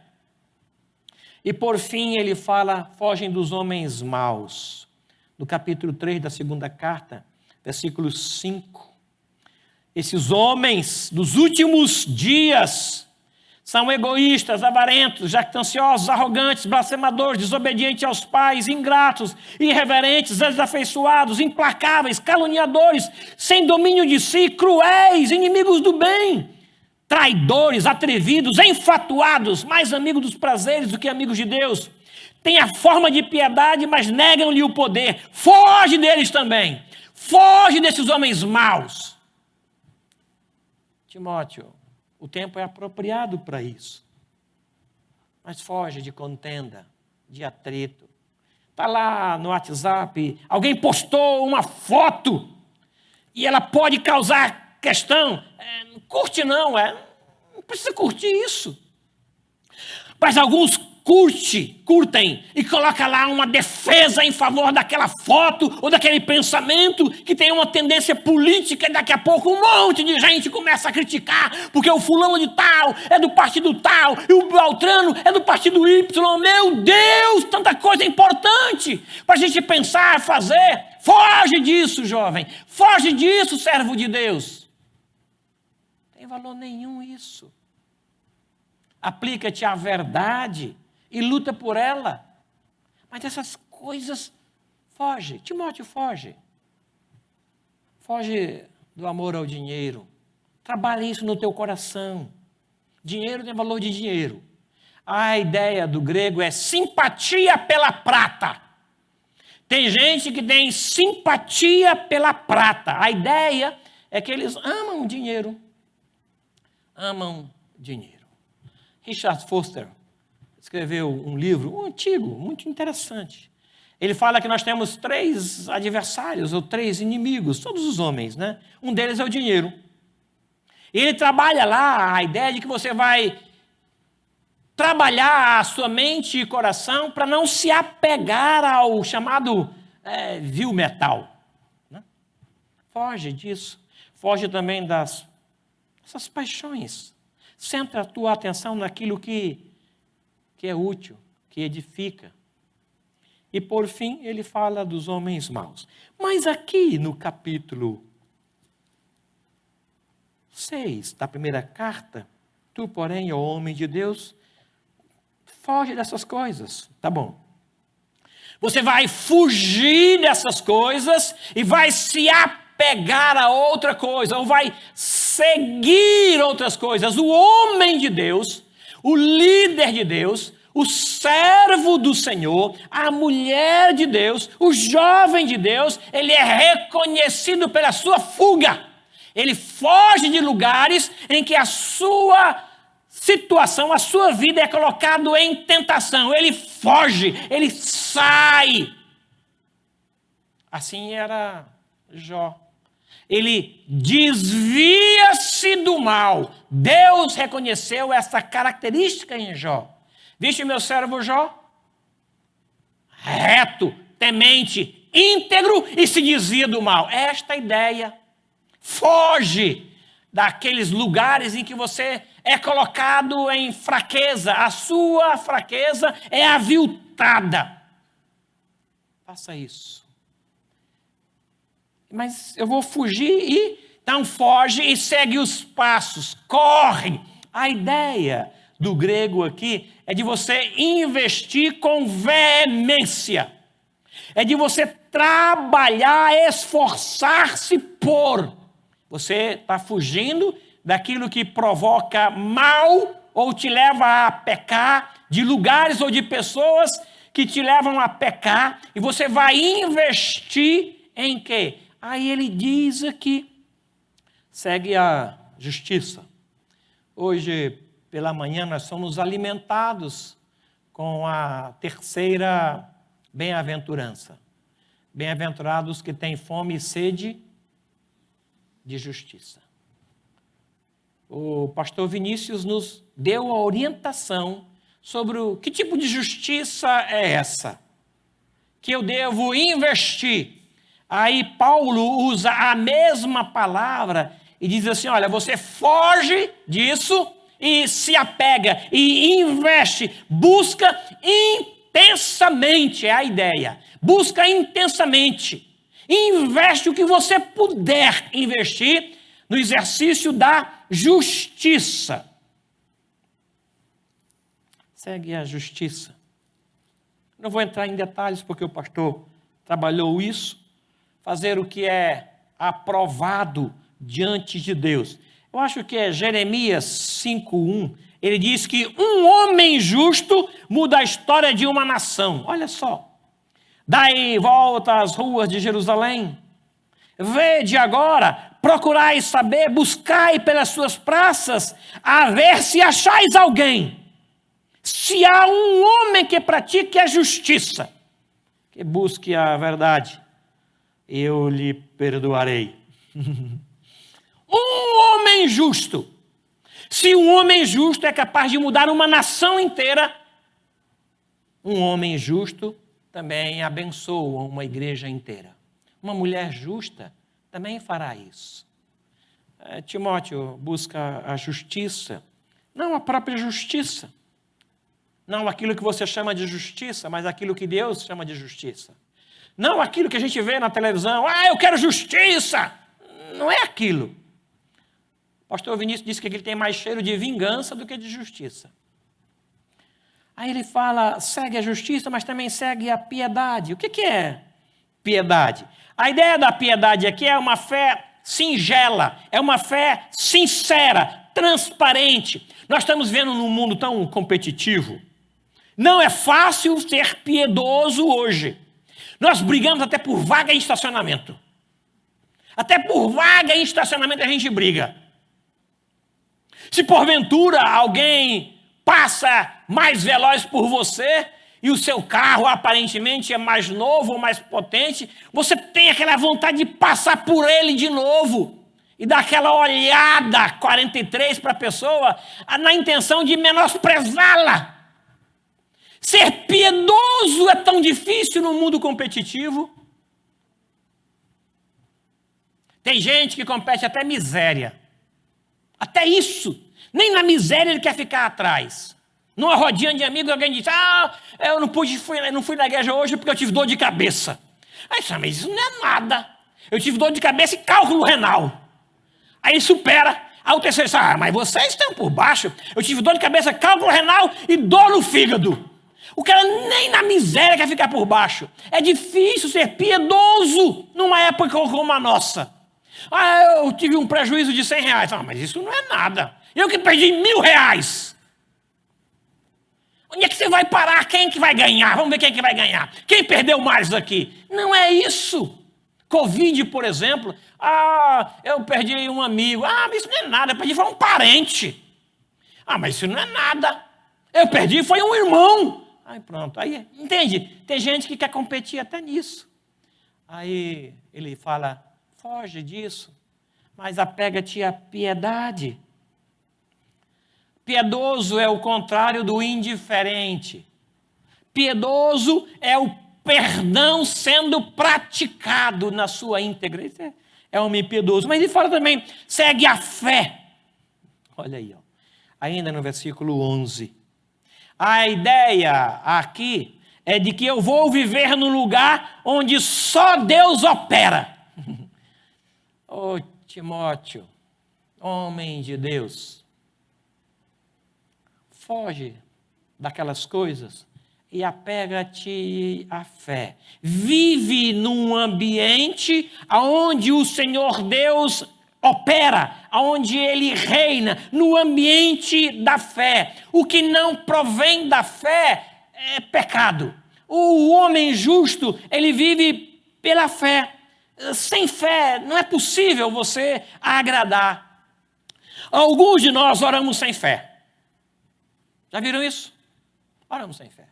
[SPEAKER 2] E por fim ele fala, fogem dos homens maus. No capítulo 3 da segunda carta, versículo 5. Esses homens dos últimos dias são egoístas, avarentos, jactanciosos, arrogantes, blasfemadores, desobedientes aos pais, ingratos, irreverentes, desafeiçoados, implacáveis, caluniadores, sem domínio de si, cruéis, inimigos do bem, traidores, atrevidos, enfatuados, mais amigos dos prazeres do que amigos de Deus. Têm a forma de piedade, mas negam-lhe o poder. Foge deles também. Foge desses homens maus. Timóteo, o tempo é apropriado para isso. Mas foge de contenda, de atrito. Está lá no WhatsApp, alguém postou uma foto e ela pode causar questão. Não curte não, não precisa curtir isso. Mas alguns curtem e coloca lá uma defesa em favor daquela foto ou daquele pensamento que tem uma tendência política e daqui a pouco um monte de gente começa a criticar porque o fulano de tal é do partido tal e o Beltrano é do partido Y. Meu Deus, tanta coisa importante para a gente pensar, fazer. Foge disso, jovem. Foge disso, servo de Deus. Não tem valor nenhum isso. Aplica-te à verdade e luta por ela. Mas essas coisas, foge. Timóteo, foge. Foge do amor ao dinheiro. Trabalhe isso no teu coração. Dinheiro tem valor de dinheiro. A ideia do grego é simpatia pela prata. Tem gente que tem simpatia pela prata. A ideia é que eles amam dinheiro. Amam dinheiro. Richard Foster escreveu um livro, um antigo, muito interessante. Ele fala que nós temos 3 adversários ou 3 inimigos, todos os homens, né? Um deles é o dinheiro. E ele trabalha lá a ideia de que você vai trabalhar a sua mente e coração para não se apegar ao chamado vil metal. Né? Foge disso. Foge também dessas paixões. Centra a tua atenção naquilo que é útil, que edifica. E por fim, ele fala dos homens maus. Mas aqui no capítulo 6 da primeira carta, tu, porém, ó homem de Deus, foge dessas coisas. Tá bom. Você vai fugir dessas coisas e vai se apegar a outra coisa, ou vai seguir outras coisas. O homem de Deus, o líder de Deus, o servo do Senhor, a mulher de Deus, o jovem de Deus, ele é reconhecido pela sua fuga. Ele foge de lugares em que a sua situação, a sua vida é colocada em tentação. Ele foge, ele sai. Assim era Jó. Ele desvia-se do mal. Deus reconheceu essa característica em Jó. Viste meu servo Jó? Reto, temente, íntegro e se desvia do mal. Esta é a ideia. Foge daqueles lugares em que você é colocado em fraqueza. A sua fraqueza é aviltada. Faça isso. Mas eu vou fugir e... Então foge e segue os passos. Corre. A ideia do grego aqui é de você investir com veemência. É de você trabalhar, esforçar-se por. Você está fugindo daquilo que provoca mal ou te leva a pecar, de lugares ou de pessoas que te levam a pecar, e você vai investir em quê? Aí ele diz aqui, segue a justiça. Hoje, pela manhã, nós somos alimentados com a terceira bem-aventurança. Bem-aventurados que têm fome e sede de justiça. O pastor Vinícius nos deu a orientação sobre que tipo de justiça é essa, que eu devo investir. Aí Paulo usa a mesma palavra e diz assim, olha, você foge disso e se apega e investe, busca intensamente, é a ideia, busca intensamente. Investe o que você puder investir no exercício da justiça. Segue a justiça. Não vou entrar em detalhes porque o pastor trabalhou isso. Fazer o que é aprovado diante de Deus. Eu acho que é Jeremias 5:1. Ele diz que um homem justo muda a história de uma nação. Olha só. Dai volta às ruas de Jerusalém. Vede agora, procurai saber, buscai pelas suas praças, a ver se achais alguém. Se há um homem que pratique a justiça, que busque a verdade, eu lhe perdoarei. Um homem justo. Se um homem justo é capaz de mudar uma nação inteira, um homem justo também abençoa uma igreja inteira. Uma mulher justa também fará isso. Timóteo busca a justiça, não a própria justiça, não aquilo que você chama de justiça, mas aquilo que Deus chama de justiça. Não aquilo que a gente vê na televisão, eu quero justiça. Não é aquilo. O pastor Vinícius disse que ele tem mais cheiro de vingança do que de justiça. Aí ele fala, segue a justiça, mas também segue a piedade. O que é piedade? A ideia da piedade aqui é uma fé singela, é uma fé sincera, transparente. Nós estamos vendo num mundo tão competitivo. Não é fácil ser piedoso hoje. Nós brigamos até por vaga em estacionamento. Até por vaga em estacionamento a gente briga. Se porventura alguém passa mais veloz por você e o seu carro aparentemente é mais novo ou mais potente, você tem aquela vontade de passar por ele de novo e dar aquela olhada 43 para a pessoa na intenção de menosprezá-la. Ser piedoso é tão difícil no mundo competitivo. Tem gente que compete até miséria. Até isso. Nem na miséria ele quer ficar atrás. Numa rodinha de amigos, alguém diz, eu não fui na igreja hoje porque eu tive dor de cabeça. Aí, mas isso não é nada. Eu tive dor de cabeça e cálculo renal. Aí supera. Aí o terceiro diz, mas vocês estão por baixo. Eu tive dor de cabeça, cálculo renal e dor no fígado. O cara nem na miséria quer ficar por baixo. É difícil ser piedoso numa época como a nossa. Eu tive um prejuízo de R$100. Mas isso não é nada. Eu que perdi R$1.000. Onde é que você vai parar? Quem que vai ganhar? Vamos ver quem que vai ganhar. Quem perdeu mais aqui? Não é isso. Covid, por exemplo. Eu perdi um amigo. Mas isso não é nada. Eu perdi foi um parente. Mas isso não é nada. Eu perdi foi um irmão. Aí pronto. Aí, entende? Tem gente que quer competir até nisso. Aí ele fala, foge disso. Mas apega-te à piedade. Piedoso é o contrário do indiferente. Piedoso é o perdão sendo praticado na sua íntegra. Isso é homem piedoso. Mas ele fala também, segue a fé. Olha aí, ainda no versículo 11. A ideia aqui é de que eu vou viver num lugar onde só Deus opera. Ô Timóteo, homem de Deus, foge daquelas coisas e apega-te à fé. Vive num ambiente onde o Senhor Deus opera, onde Ele reina, no ambiente da fé. O que não provém da fé é pecado. O homem justo, ele vive pela fé. Sem fé não é possível você agradar. Alguns de nós oramos sem fé. Já viram isso? Oramos sem fé.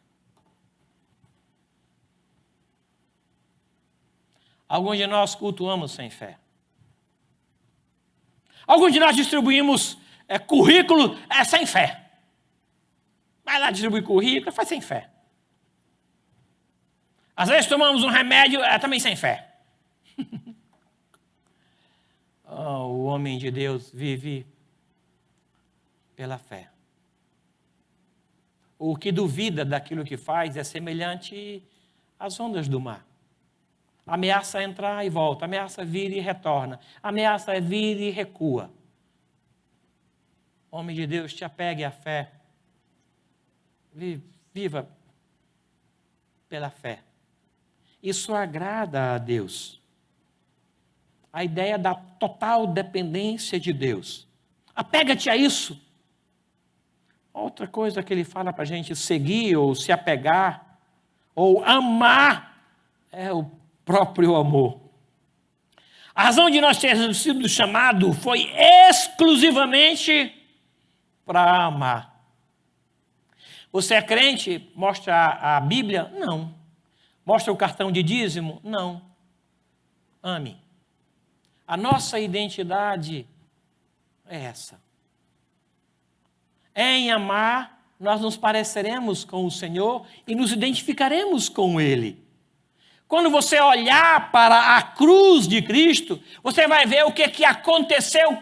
[SPEAKER 2] Alguns de nós cultuamos sem fé. Alguns de nós distribuímos currículo sem fé. Vai lá distribuir currículo, faz sem fé. Às vezes tomamos um remédio também sem fé. O homem de Deus vive pela fé. O que duvida daquilo que faz é semelhante às ondas do mar. Ameaça entrar e volta, ameaça vir e retorna, ameaça vir e recua. Homem de Deus, te apegue à fé. Viva pela fé. Isso agrada a Deus. A ideia da total dependência de Deus. Apega-te a isso. Outra coisa que ele fala para a gente seguir ou se apegar ou amar é o próprio amor. A razão de nós termos sido chamados foi exclusivamente para amar. Você é crente? Mostra a Bíblia? Não. Mostra o cartão de dízimo? Não. Ame. A nossa identidade é essa. Em amar, nós nos pareceremos com o Senhor e nos identificaremos com Ele. Quando você olhar para a cruz de Cristo, você vai ver o que aconteceu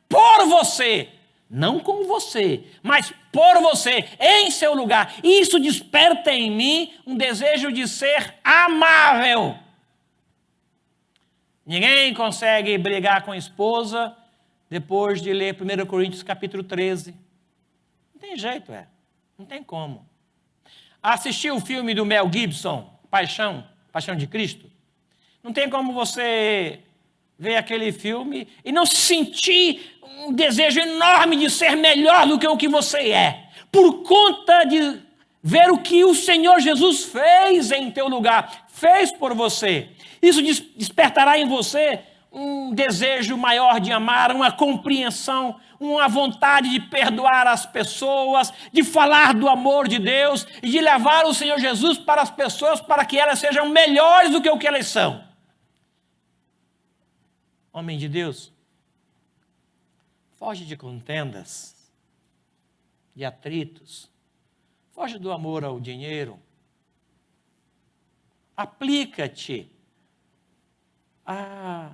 [SPEAKER 2] por você. Não com você, mas por você, em seu lugar. Isso desperta em mim um desejo de ser amável. Ninguém consegue brigar com a esposa depois de ler 1 Coríntios capítulo 13. Não tem jeito, não tem como. Assistiu o filme do Mel Gibson, Paixão de Cristo? Não tem como você ver aquele filme e não sentir um desejo enorme de ser melhor do que o que você é, por conta de ver o que o Senhor Jesus fez em teu lugar, fez por você. Isso despertará em você um desejo maior de amar, uma compreensão, uma vontade de perdoar as pessoas, de falar do amor de Deus e de levar o Senhor Jesus para as pessoas para que elas sejam melhores do que o que elas são. Homem de Deus, foge de contendas, de atritos, foge do amor ao dinheiro, aplica-te à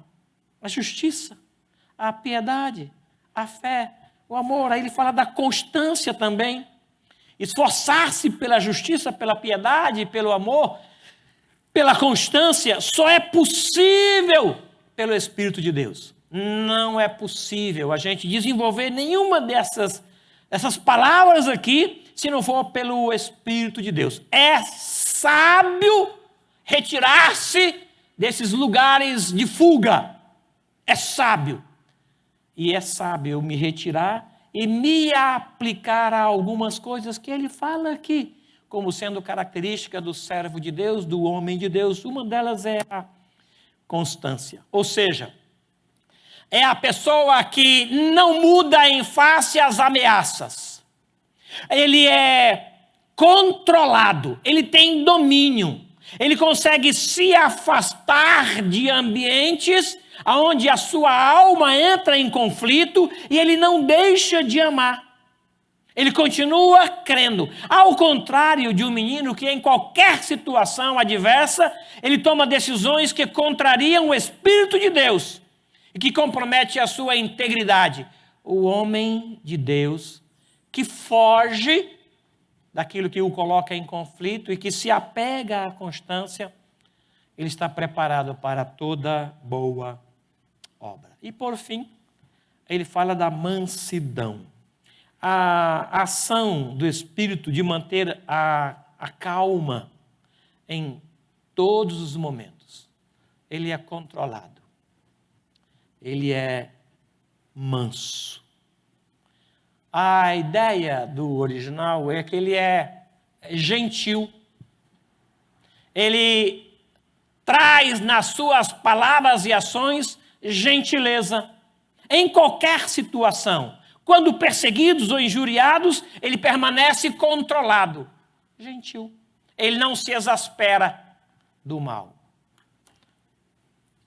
[SPEAKER 2] justiça, à piedade, à fé, o amor. Aí ele fala da constância também, esforçar-se pela justiça, pela piedade, pelo amor, pela constância, só é possível pelo Espírito de Deus. Não é possível a gente desenvolver nenhuma dessas palavras aqui se não for pelo Espírito de Deus. É sábio retirar-se desses lugares de fuga. É sábio. E é sábio eu me retirar e me aplicar a algumas coisas que ele fala aqui, como sendo característica do servo de Deus, do homem de Deus. Uma delas é a constância. Ou seja, é a pessoa que não muda em face às ameaças. Ele é controlado, ele tem domínio. Ele consegue se afastar de ambientes onde a sua alma entra em conflito e ele não deixa de amar. Ele continua crendo. Ao contrário de um menino que em qualquer situação adversa, ele toma decisões que contrariam o Espírito de Deus e que compromete a sua integridade. O homem de Deus que foge daquilo que o coloca em conflito e que se apega à constância, ele está preparado para toda boa obra. E por fim, ele fala da mansidão. A ação do Espírito de manter a calma em todos os momentos. Ele é controlado. Ele é manso. A ideia do original é que ele é gentil. Ele traz nas suas palavras e ações gentileza. Em qualquer situação. Quando perseguidos ou injuriados, ele permanece controlado, gentil. Ele não se exaspera do mal.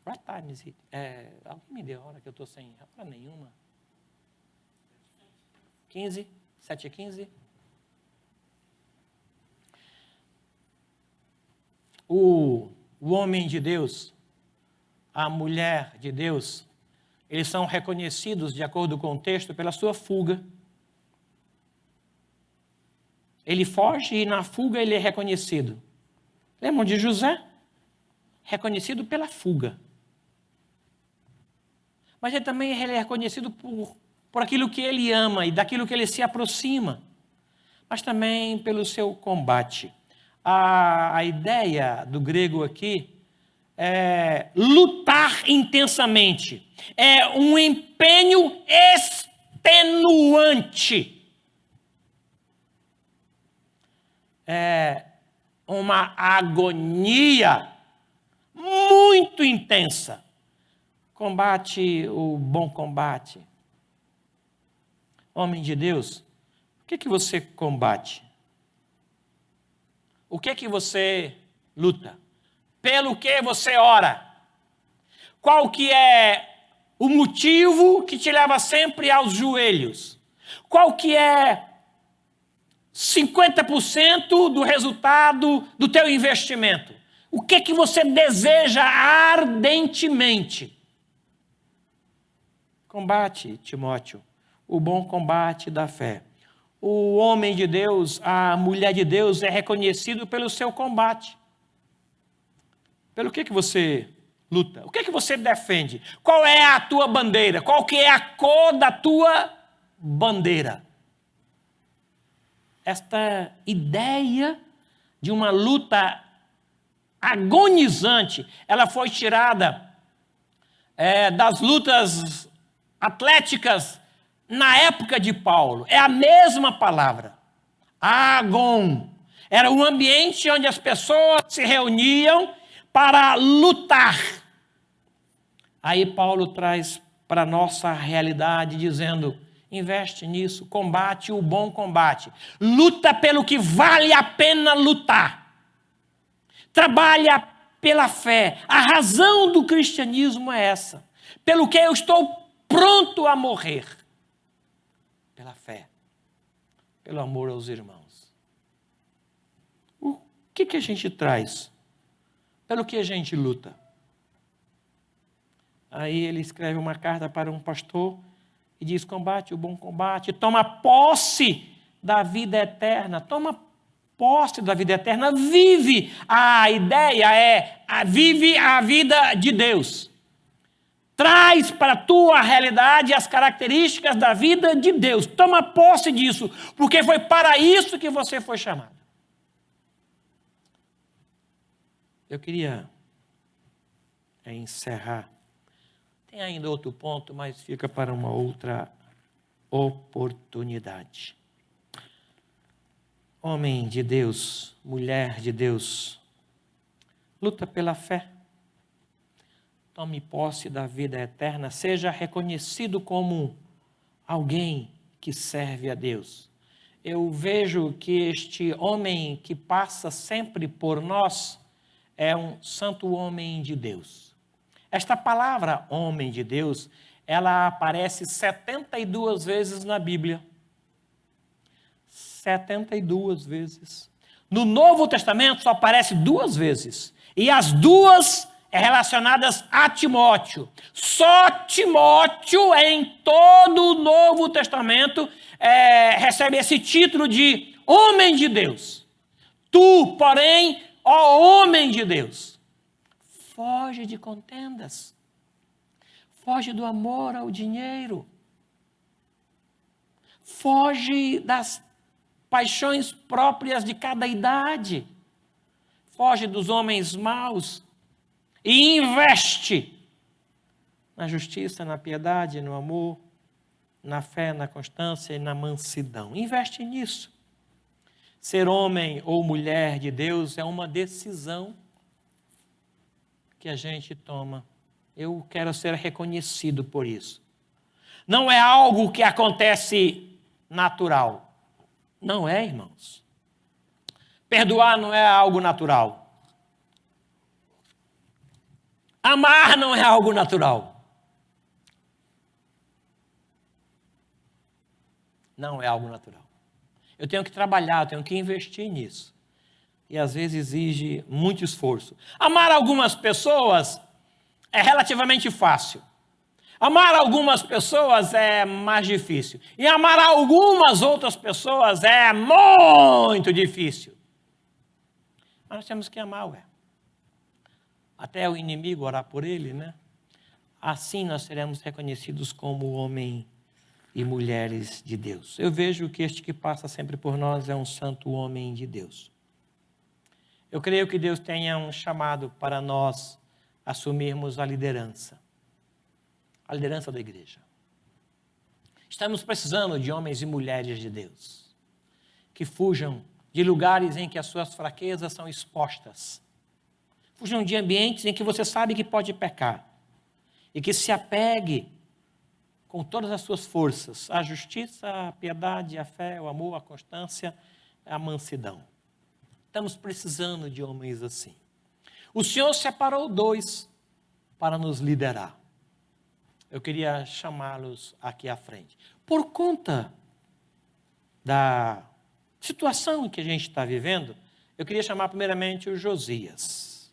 [SPEAKER 2] What time is it? Alguém me deu a hora que eu estou sem hora nenhuma? 15? 7h15? O homem de Deus, a mulher de Deus, eles são reconhecidos, de acordo com o texto, pela sua fuga. Ele foge e na fuga ele é reconhecido. Lembram de José? Reconhecido pela fuga. Mas ele também é reconhecido por aquilo que ele ama e daquilo que ele se aproxima. Mas também pelo seu combate. A ideia do grego aqui é lutar intensamente. É um empenho extenuante. É uma agonia muito intensa. Combate o bom combate. Homem de Deus, o que você combate? O que você luta? Pelo que você ora? Qual que é o motivo que te leva sempre aos joelhos? Qual que é 50% do resultado do teu investimento? O que você deseja ardentemente? Combate, Timóteo, o bom combate da fé. O homem de Deus, a mulher de Deus é reconhecido pelo seu combate. Pelo que você luta? O que você defende? Qual é a tua bandeira? Qual que é a cor da tua bandeira? Esta ideia de uma luta agonizante, ela foi tirada das lutas atléticas na época de Paulo. É a mesma palavra. Agon. Era um ambiente onde as pessoas se reuniam para lutar. Aí Paulo traz para a nossa realidade dizendo, investe nisso, combate o bom combate. Luta pelo que vale a pena lutar. Trabalha pela fé. A razão do cristianismo é essa. Pelo que eu estou pronto a morrer. Pela fé. Pelo amor aos irmãos. O que a gente traz? Pelo que a gente luta? Aí ele escreve uma carta para um pastor e diz, combate o bom combate, toma posse da vida eterna, toma posse da vida eterna, vive. A ideia é, vive a vida de Deus. Traz para a tua realidade as características da vida de Deus. Toma posse disso, porque foi para isso que você foi chamado. Eu queria encerrar. Tem ainda outro ponto, mas fica para uma outra oportunidade. Homem de Deus, mulher de Deus, luta pela fé. Tome posse da vida eterna, seja reconhecido como alguém que serve a Deus. Eu vejo que este homem que passa sempre por nós é um santo homem de Deus. Esta palavra, homem de Deus, ela aparece 72 vezes na Bíblia. 72 vezes. No Novo Testamento só aparece 2 vezes. E as 2 relacionadas a Timóteo. Só Timóteo, em todo o Novo Testamento, recebe esse título de homem de Deus. Tu, porém, ó homem de Deus, foge de contendas. Foge do amor ao dinheiro. Foge das paixões próprias de cada idade. Foge dos homens maus e investe na justiça, na piedade, no amor, na fé, na constância e na mansidão. Investe nisso. Ser homem ou mulher de Deus é uma decisão que a gente toma. Eu quero ser reconhecido por isso. Não é algo que acontece natural. Não é, irmãos. Perdoar não é algo natural. Amar não é algo natural. Não é algo natural. Eu tenho que trabalhar, eu tenho que investir nisso. E às vezes exige muito esforço. Amar algumas pessoas é relativamente fácil. Amar algumas pessoas é mais difícil. E amar algumas outras pessoas é muito difícil. Mas nós temos que amar, até o inimigo orar por ele, né? Assim nós seremos reconhecidos como homem e mulheres de Deus. Eu vejo que este que passa sempre por nós é um santo homem de Deus. Eu creio que Deus tenha um chamado para nós assumirmos a liderança da igreja. Estamos precisando de homens e mulheres de Deus, que fujam de lugares em que as suas fraquezas são expostas. Fujam de ambientes em que você sabe que pode pecar. E que se apegue com todas as suas forças à justiça, à piedade, à fé, ao amor, à constância, à mansidão. Estamos precisando de homens assim. O Senhor separou 2 para nos liderar. Eu queria chamá-los aqui à frente. Por conta da situação que a gente está vivendo, eu queria chamar primeiramente o Josias.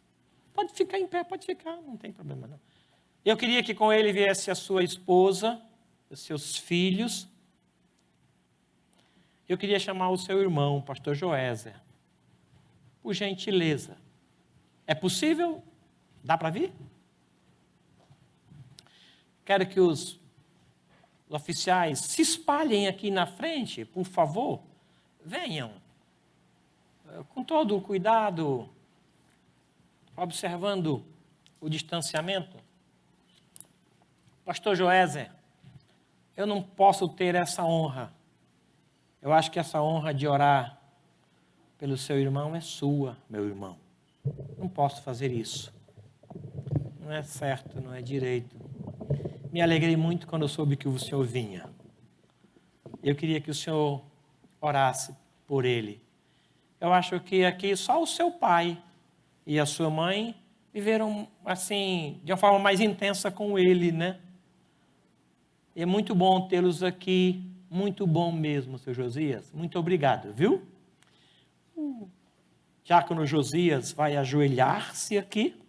[SPEAKER 2] Pode ficar em pé, pode ficar, não tem problema não. Eu queria que com ele viesse a sua esposa, os seus filhos. Eu queria chamar o seu irmão, o pastor Joézer. Por gentileza. É possível? Dá para vir? Quero que os oficiais se espalhem aqui na frente, por favor. Venham. Com todo o cuidado, observando o distanciamento. Pastor Joézer, eu não posso ter essa honra. Eu acho que essa honra de orar pelo seu irmão é sua, meu irmão. Não posso fazer isso. Não é certo, não é direito. Me alegrei muito quando eu soube que o senhor vinha. Eu queria que o senhor orasse por ele. Eu acho que aqui só o seu pai e a sua mãe viveram assim, de uma forma mais intensa com ele, né? E é muito bom tê-los aqui, muito bom mesmo, seu Josias. Muito obrigado, viu? O diácono Josias vai ajoelhar-se aqui.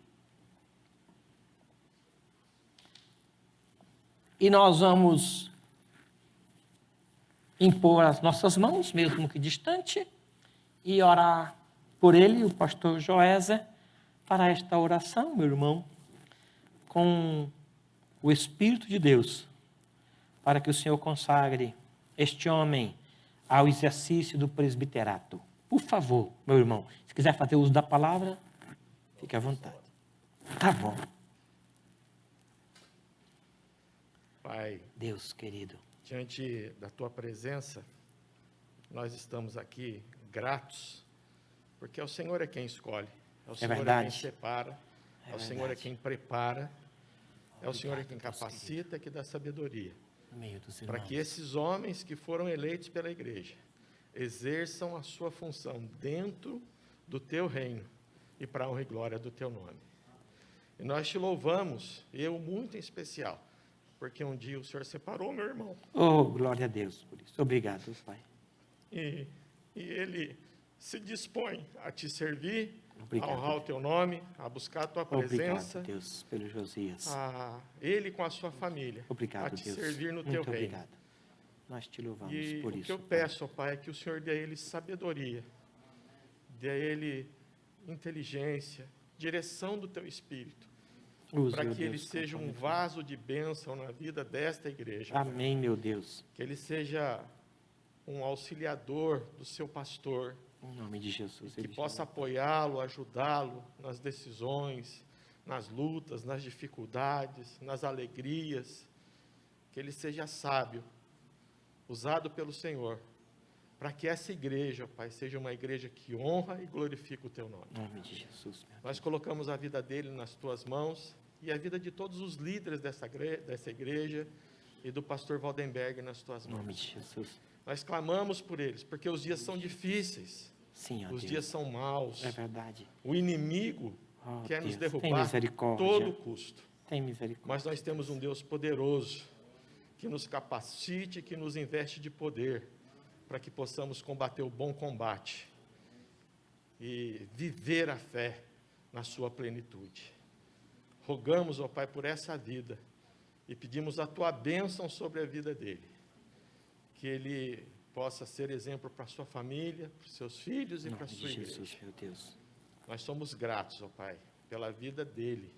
[SPEAKER 2] E nós vamos impor as nossas mãos, mesmo que distante, e orar por ele, o pastor Joézer, para esta oração, meu irmão, com o Espírito de Deus para que o Senhor consagre este homem ao exercício do presbiterato. Por favor, meu irmão, se quiser fazer uso da palavra, fique à vontade. Tá bom.
[SPEAKER 5] Pai,
[SPEAKER 2] Deus querido.
[SPEAKER 5] diante da Tua presença, nós estamos aqui gratos, porque o Senhor é quem escolhe, é o Senhor
[SPEAKER 2] verdade.
[SPEAKER 5] quem separa, é o Senhor é
[SPEAKER 2] verdade.
[SPEAKER 5] quem prepara, é o Senhor é quem
[SPEAKER 2] Deus
[SPEAKER 5] capacita, que dá sabedoria,
[SPEAKER 2] No meio dos
[SPEAKER 5] para
[SPEAKER 2] irmãos.
[SPEAKER 5] que esses homens que foram eleitos pela igreja exerçam a sua função dentro do Teu reino e para a honra e glória do Teu nome. E nós te louvamos, eu muito em especial, porque um dia o Senhor separou meu irmão.
[SPEAKER 2] Oh, glória a Deus por isso. Obrigado, Pai.
[SPEAKER 5] E ele se dispõe a te servir,
[SPEAKER 2] Obrigado.
[SPEAKER 5] a honrar o teu nome, a buscar a tua presença,
[SPEAKER 2] Obrigado, Deus, pelo Josias.
[SPEAKER 5] ele com a sua família,
[SPEAKER 2] Obrigado,
[SPEAKER 5] a te
[SPEAKER 2] Deus.
[SPEAKER 5] servir no
[SPEAKER 2] Muito
[SPEAKER 5] teu reino.
[SPEAKER 2] obrigado. Nós te louvamos
[SPEAKER 5] E
[SPEAKER 2] por
[SPEAKER 5] o
[SPEAKER 2] isso.
[SPEAKER 5] que eu
[SPEAKER 2] Pai.
[SPEAKER 5] peço, ó Pai, é que o Senhor dê a ele sabedoria, dê a ele inteligência, direção do teu Espírito,
[SPEAKER 2] Use,
[SPEAKER 5] para
[SPEAKER 2] meu
[SPEAKER 5] que ele
[SPEAKER 2] Deus,
[SPEAKER 5] seja um
[SPEAKER 2] conforme-
[SPEAKER 5] vaso de bênção na vida desta igreja. Pai.
[SPEAKER 2] Amém, meu Deus.
[SPEAKER 5] Que ele seja um auxiliador do seu pastor,
[SPEAKER 2] Em nome de Jesus.
[SPEAKER 5] que
[SPEAKER 2] ele
[SPEAKER 5] possa apoiá-lo, ajudá-lo nas decisões, nas lutas, nas dificuldades, nas alegrias, que ele seja sábio, usado pelo Senhor, para que essa igreja, Pai, seja uma igreja que honra e glorifica o teu nome.
[SPEAKER 2] Em nome de Jesus, meu
[SPEAKER 5] Nós colocamos a vida dele nas tuas mãos e a vida de todos os líderes dessa igreja e do pastor Waldenberg nas tuas
[SPEAKER 2] Em nome
[SPEAKER 5] mãos.
[SPEAKER 2] de Jesus.
[SPEAKER 5] Nós clamamos por eles, porque os dias são difíceis,
[SPEAKER 2] Sim, ó
[SPEAKER 5] os
[SPEAKER 2] Deus.
[SPEAKER 5] dias são maus,
[SPEAKER 2] É verdade.
[SPEAKER 5] o inimigo
[SPEAKER 2] Ó
[SPEAKER 5] quer nos
[SPEAKER 2] Deus, tem
[SPEAKER 5] derrubar a
[SPEAKER 2] misericórdia.
[SPEAKER 5] todo custo.
[SPEAKER 2] Tem misericórdia.
[SPEAKER 5] Mas nós temos um Deus poderoso, que nos capacite, que nos investe de poder, para que possamos combater o bom combate e viver a fé na sua plenitude. Rogamos, ó Pai, por essa vida e pedimos a Tua bênção sobre a vida dele, que ele possa ser exemplo para a sua família, para os seus filhos e
[SPEAKER 2] Em
[SPEAKER 5] para a
[SPEAKER 2] nome
[SPEAKER 5] sua
[SPEAKER 2] de
[SPEAKER 5] igreja.
[SPEAKER 2] Jesus, meu Deus.
[SPEAKER 5] Nós somos gratos, ó Pai, pela vida dele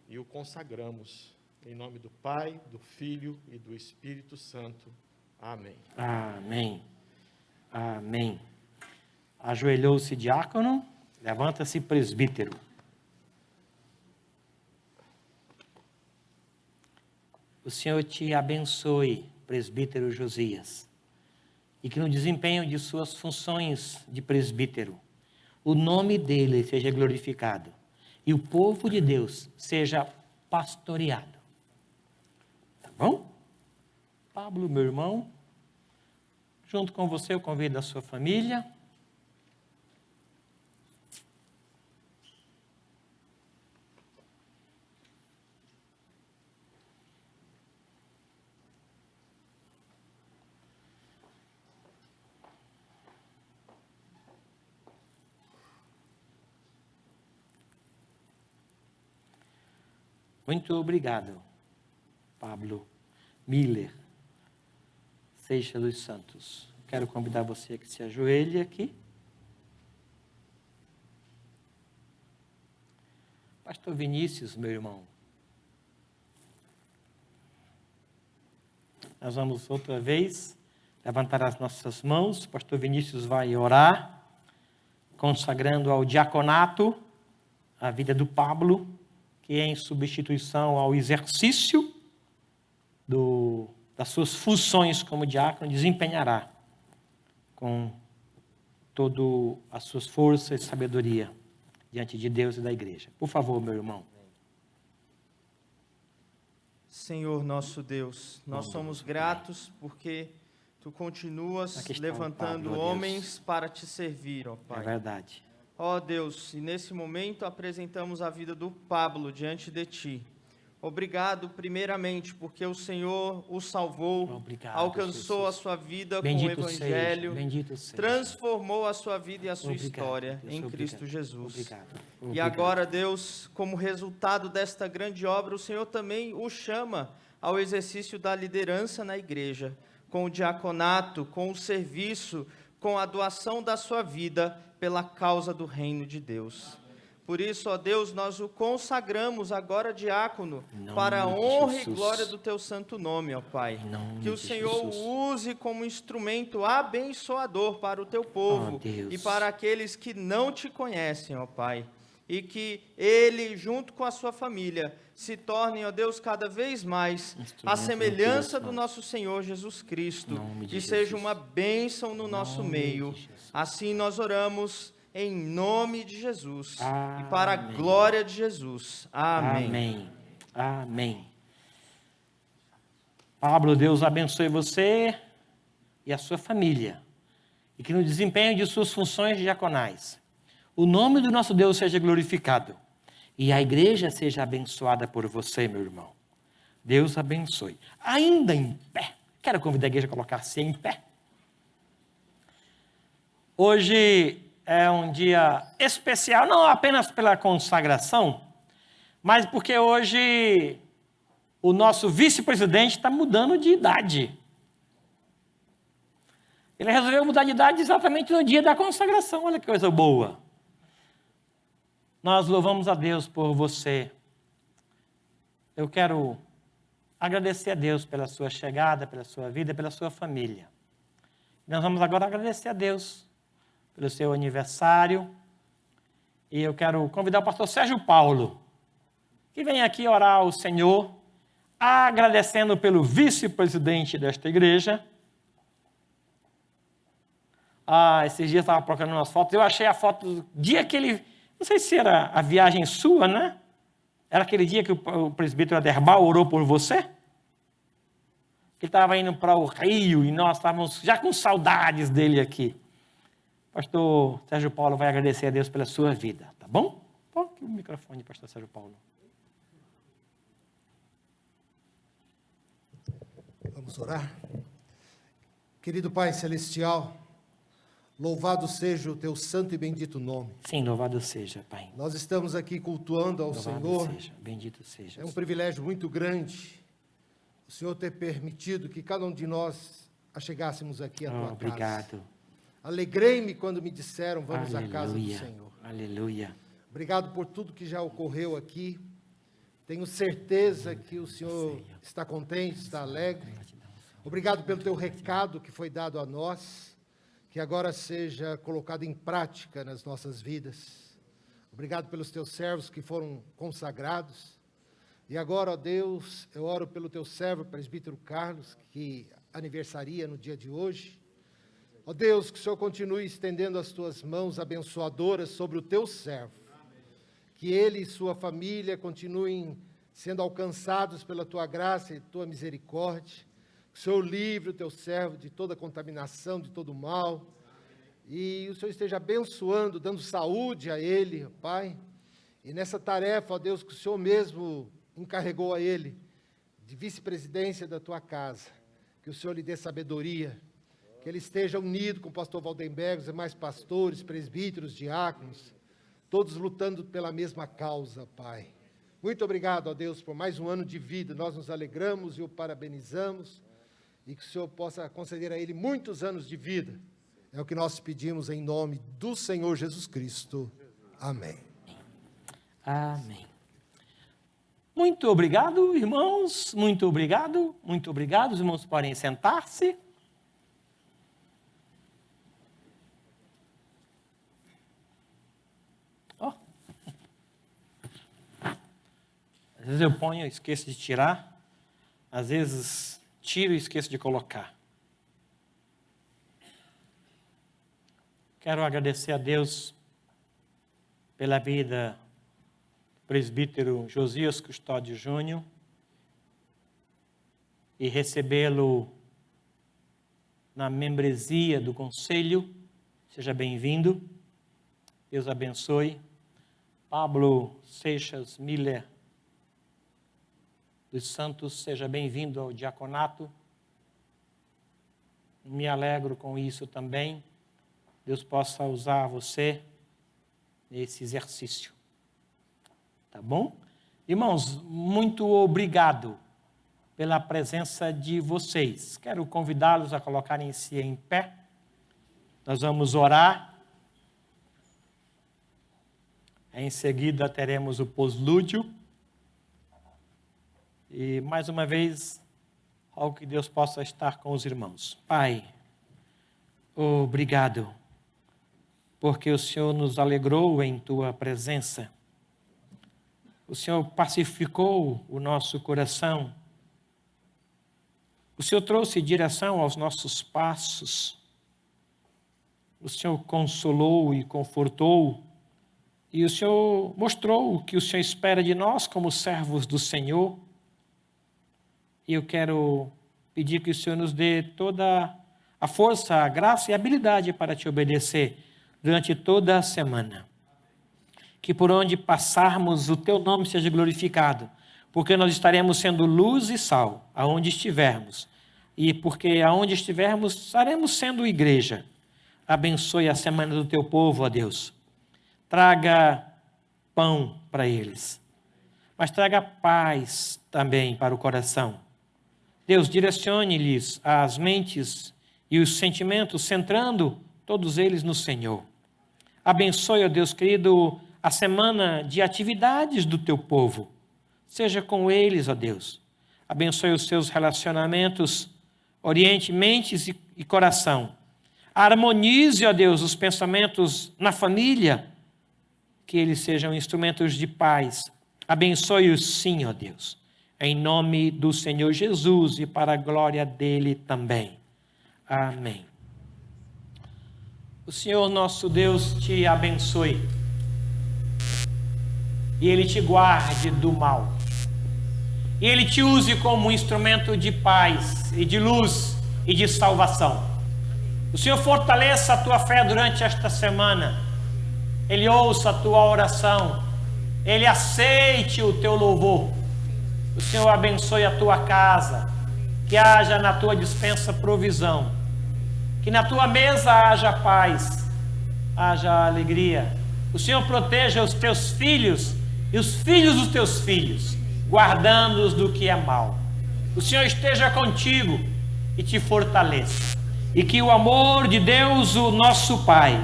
[SPEAKER 5] e o consagramos em nome do Pai, do Filho e do Espírito Santo. Amém.
[SPEAKER 2] Amém. Amém. Ajoelhou-se diácono, levanta-se presbítero. O Senhor te abençoe, presbítero Josias, e que no desempenho de suas funções de presbítero, o nome dele seja glorificado e o povo de Deus seja pastoreado. Tá bom? Pablo, meu irmão, junto com você eu convido a sua família. Muito obrigado, Pablo Miller Seixas dos Santos. Quero convidar você a que se ajoelhe aqui. Pastor Vinícius, meu irmão. Nós vamos outra vez levantar as nossas mãos. O pastor Vinícius vai orar, consagrando ao diaconato a vida do Pablo, que é em substituição ao exercício das suas funções como diácono, desempenhará com todas as suas forças e sabedoria diante de Deus e da igreja. Por favor, meu irmão.
[SPEAKER 3] Senhor nosso Deus, nós somos gratos porque Tu continuas
[SPEAKER 2] Aqui está o
[SPEAKER 3] levantando
[SPEAKER 2] Pablo, ó Deus.
[SPEAKER 3] homens para Te servir, ó
[SPEAKER 2] É
[SPEAKER 3] Pai.
[SPEAKER 2] verdade.
[SPEAKER 3] Ó Deus, e nesse momento apresentamos a vida do Pablo diante de Ti. Obrigado, primeiramente, porque o Senhor o salvou,
[SPEAKER 2] Obrigado,
[SPEAKER 3] alcançou
[SPEAKER 2] Jesus.
[SPEAKER 3] a sua vida
[SPEAKER 2] Bendito
[SPEAKER 3] com o
[SPEAKER 2] seja,
[SPEAKER 3] Evangelho,
[SPEAKER 2] bendito seja.
[SPEAKER 3] transformou a sua vida e a sua
[SPEAKER 2] Obrigado,
[SPEAKER 3] história
[SPEAKER 2] Deus,
[SPEAKER 3] em
[SPEAKER 2] obrigado,
[SPEAKER 3] Cristo Jesus.
[SPEAKER 2] Obrigado.
[SPEAKER 3] E
[SPEAKER 2] Obrigado.
[SPEAKER 3] agora, Deus, como resultado desta grande obra, o Senhor também o chama ao exercício da liderança na igreja, com o diaconato, com o serviço, com a doação da sua vida pela causa do reino de Deus. Por isso, ó Deus, nós o consagramos agora diácono
[SPEAKER 2] Em nome
[SPEAKER 3] para a
[SPEAKER 2] de
[SPEAKER 3] honra e
[SPEAKER 2] Jesus.
[SPEAKER 3] glória do teu santo nome, ó Pai.
[SPEAKER 2] Em nome
[SPEAKER 3] Que o
[SPEAKER 2] de
[SPEAKER 3] Senhor
[SPEAKER 2] Jesus.
[SPEAKER 3] o use como instrumento abençoador para o teu povo
[SPEAKER 2] Ó Deus.
[SPEAKER 3] e para aqueles que não te conhecem, ó Pai. E que ele, junto com a sua família, se tornem, ó Deus, cada vez mais a
[SPEAKER 2] Instrumento
[SPEAKER 3] semelhança
[SPEAKER 2] no teu
[SPEAKER 3] do nosso Senhor Jesus Cristo.
[SPEAKER 2] Em nome de
[SPEAKER 3] E seja
[SPEAKER 2] Jesus.
[SPEAKER 3] uma bênção no nosso
[SPEAKER 2] nome
[SPEAKER 3] meio.
[SPEAKER 2] de Jesus.
[SPEAKER 3] Assim nós oramos em nome de Jesus. E para a
[SPEAKER 2] Amém.
[SPEAKER 3] glória de Jesus. Amém.
[SPEAKER 2] Amém. Amém. Pablo, Deus abençoe você e a sua família. E que no desempenho de suas funções diaconais, o nome do nosso Deus seja glorificado. E a igreja seja abençoada por você, meu irmão. Deus abençoe. Ainda em pé. Quero convidar a igreja a colocar-se em pé. Hoje é um dia especial, não apenas pela consagração, mas porque hoje o nosso vice-presidente está mudando de idade. Ele resolveu mudar de idade exatamente no dia da consagração. Olha que coisa boa. Nós louvamos a Deus por você. Eu quero agradecer a Deus pela sua chegada, pela sua vida, pela sua família. Nós vamos agora agradecer a Deus pelo seu aniversário. E eu quero convidar o pastor Sérgio Paulo, que vem aqui orar ao Senhor, agradecendo pelo vice-presidente desta igreja. Esses dias eu estava procurando umas fotos, eu achei a foto do dia que ele, não sei se era a viagem sua, né? Era aquele dia que o presbítero Aderbal orou por você? Que ele estava indo para o Rio e nós estávamos já com saudades dele aqui. Pastor Sérgio Paulo vai agradecer a Deus pela sua vida, tá bom? Põe aqui o microfone, pastor Sérgio Paulo.
[SPEAKER 6] Vamos orar? Querido Pai Celestial, louvado seja o teu santo e bendito nome.
[SPEAKER 2] Sim, louvado seja, Pai.
[SPEAKER 6] Nós estamos aqui cultuando ao
[SPEAKER 2] Louvado
[SPEAKER 6] Senhor.
[SPEAKER 2] seja, bendito seja.
[SPEAKER 6] É um privilégio muito grande o Senhor ter permitido que cada um de nós achegássemos aqui à tua casa.
[SPEAKER 2] Obrigado.
[SPEAKER 6] Alegrei-me quando me disseram, vamos à casa do
[SPEAKER 2] Aleluia.
[SPEAKER 6] Senhor.
[SPEAKER 2] Aleluia.
[SPEAKER 6] Obrigado por tudo que já ocorreu aqui. Tenho certeza que o Senhor está contente, está alegre. Obrigado pelo teu recado que foi dado a nós, que agora seja colocado em prática nas nossas vidas. Obrigado pelos teus servos que foram consagrados. E agora, ó Deus, eu oro pelo teu servo, presbítero Carlos, que aniversaria no dia de hoje. Ó Deus, que o Senhor continue estendendo as tuas mãos abençoadoras sobre o teu servo. Que ele e sua família continuem sendo alcançados pela tua graça e tua misericórdia. Que o Senhor livre o teu servo de toda contaminação, de todo mal. E o Senhor esteja abençoando, dando saúde a ele, Pai. E nessa tarefa, ó Deus, que o Senhor mesmo encarregou a ele, de vice-presidência da tua casa. Que o Senhor lhe dê sabedoria. Que ele esteja unido com o pastor Valdenberg, os demais pastores, presbíteros, diáconos, todos lutando pela mesma causa, Pai. Muito obrigado, ó Deus, por mais um ano de vida. Nós nos alegramos e o parabenizamos. E que o Senhor possa conceder a ele muitos anos de vida. É o que nós pedimos em nome do Senhor Jesus Cristo. Amém.
[SPEAKER 2] Amém. Muito obrigado, irmãos. Muito obrigado. Muito obrigado. Os irmãos podem sentar-se. Ó. Às vezes eu ponho e esqueço de tirar. Às vezes tiro e esqueço de colocar. Quero agradecer a Deus pela vida do presbítero Josias Custódio Júnior e recebê-lo na membresia do conselho. Seja bem-vindo. Deus abençoe. Pablo Seixas Miller dos Santos, seja bem-vindo ao diaconato. Me alegro com isso também. Deus possa usar você nesse exercício. Tá bom? Irmãos, muito obrigado pela presença de vocês. Quero convidá-los a colocarem-se em pé. Nós vamos orar. Em seguida teremos o poslúdio. E mais uma vez, algo que Deus possa estar com os irmãos. Pai, obrigado, porque o Senhor nos alegrou em Tua presença. O Senhor pacificou o nosso coração. O Senhor trouxe direção aos nossos passos. O Senhor consolou e confortou. E o Senhor mostrou o que o Senhor espera de nós como servos do Senhor. E eu quero pedir que o Senhor nos dê toda a força, a graça e a habilidade para te obedecer durante toda a semana. Que por onde passarmos o teu nome seja glorificado, porque nós estaremos sendo luz e sal aonde estivermos, e porque aonde estivermos estaremos sendo igreja. Abençoe a semana do teu povo, ó Deus. Traga pão para eles, mas traga paz também para o coração. Deus, direcione-lhes as mentes e os sentimentos, centrando todos eles no Senhor. Abençoe, ó Deus querido, a semana de atividades do teu povo. Seja com eles, ó Deus. Abençoe os seus relacionamentos, oriente mentes e coração. Harmonize, ó Deus, os pensamentos na família, que eles sejam instrumentos de paz. Abençoe-os sim, ó Deus. Em nome do Senhor Jesus e para a glória dele também. Amém. O Senhor nosso Deus te abençoe e Ele te guarde do mal. E Ele te use como um instrumento de paz e de luz e de salvação. O Senhor fortaleça a tua fé durante esta semana. Ele ouça a tua oração. Ele aceite o teu louvor. O Senhor abençoe a tua casa. Que haja na tua despensa provisão. Que na tua mesa haja paz, haja alegria. O Senhor proteja os teus filhos e os filhos dos teus filhos, guardando-os do que é mal. O Senhor esteja contigo e te fortaleça. E que o amor de Deus, o nosso Pai,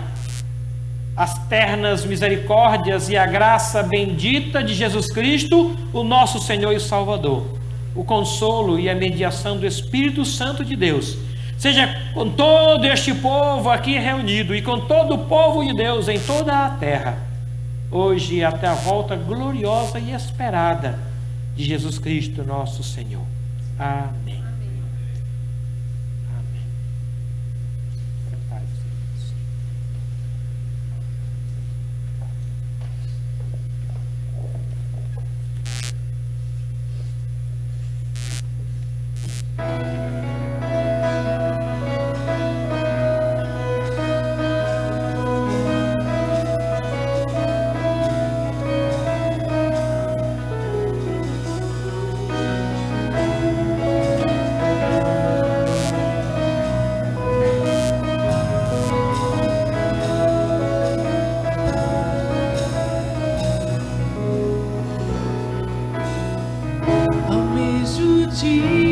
[SPEAKER 2] as ternas misericórdias e a graça bendita de Jesus Cristo, o nosso Senhor e Salvador, o consolo e a mediação do Espírito Santo de Deus, seja com todo este povo aqui reunido e com todo o povo de Deus em toda a terra, hoje até a volta gloriosa e esperada de Jesus Cristo, nosso Senhor. Amém. Amém.
[SPEAKER 1] Ao mesmo dia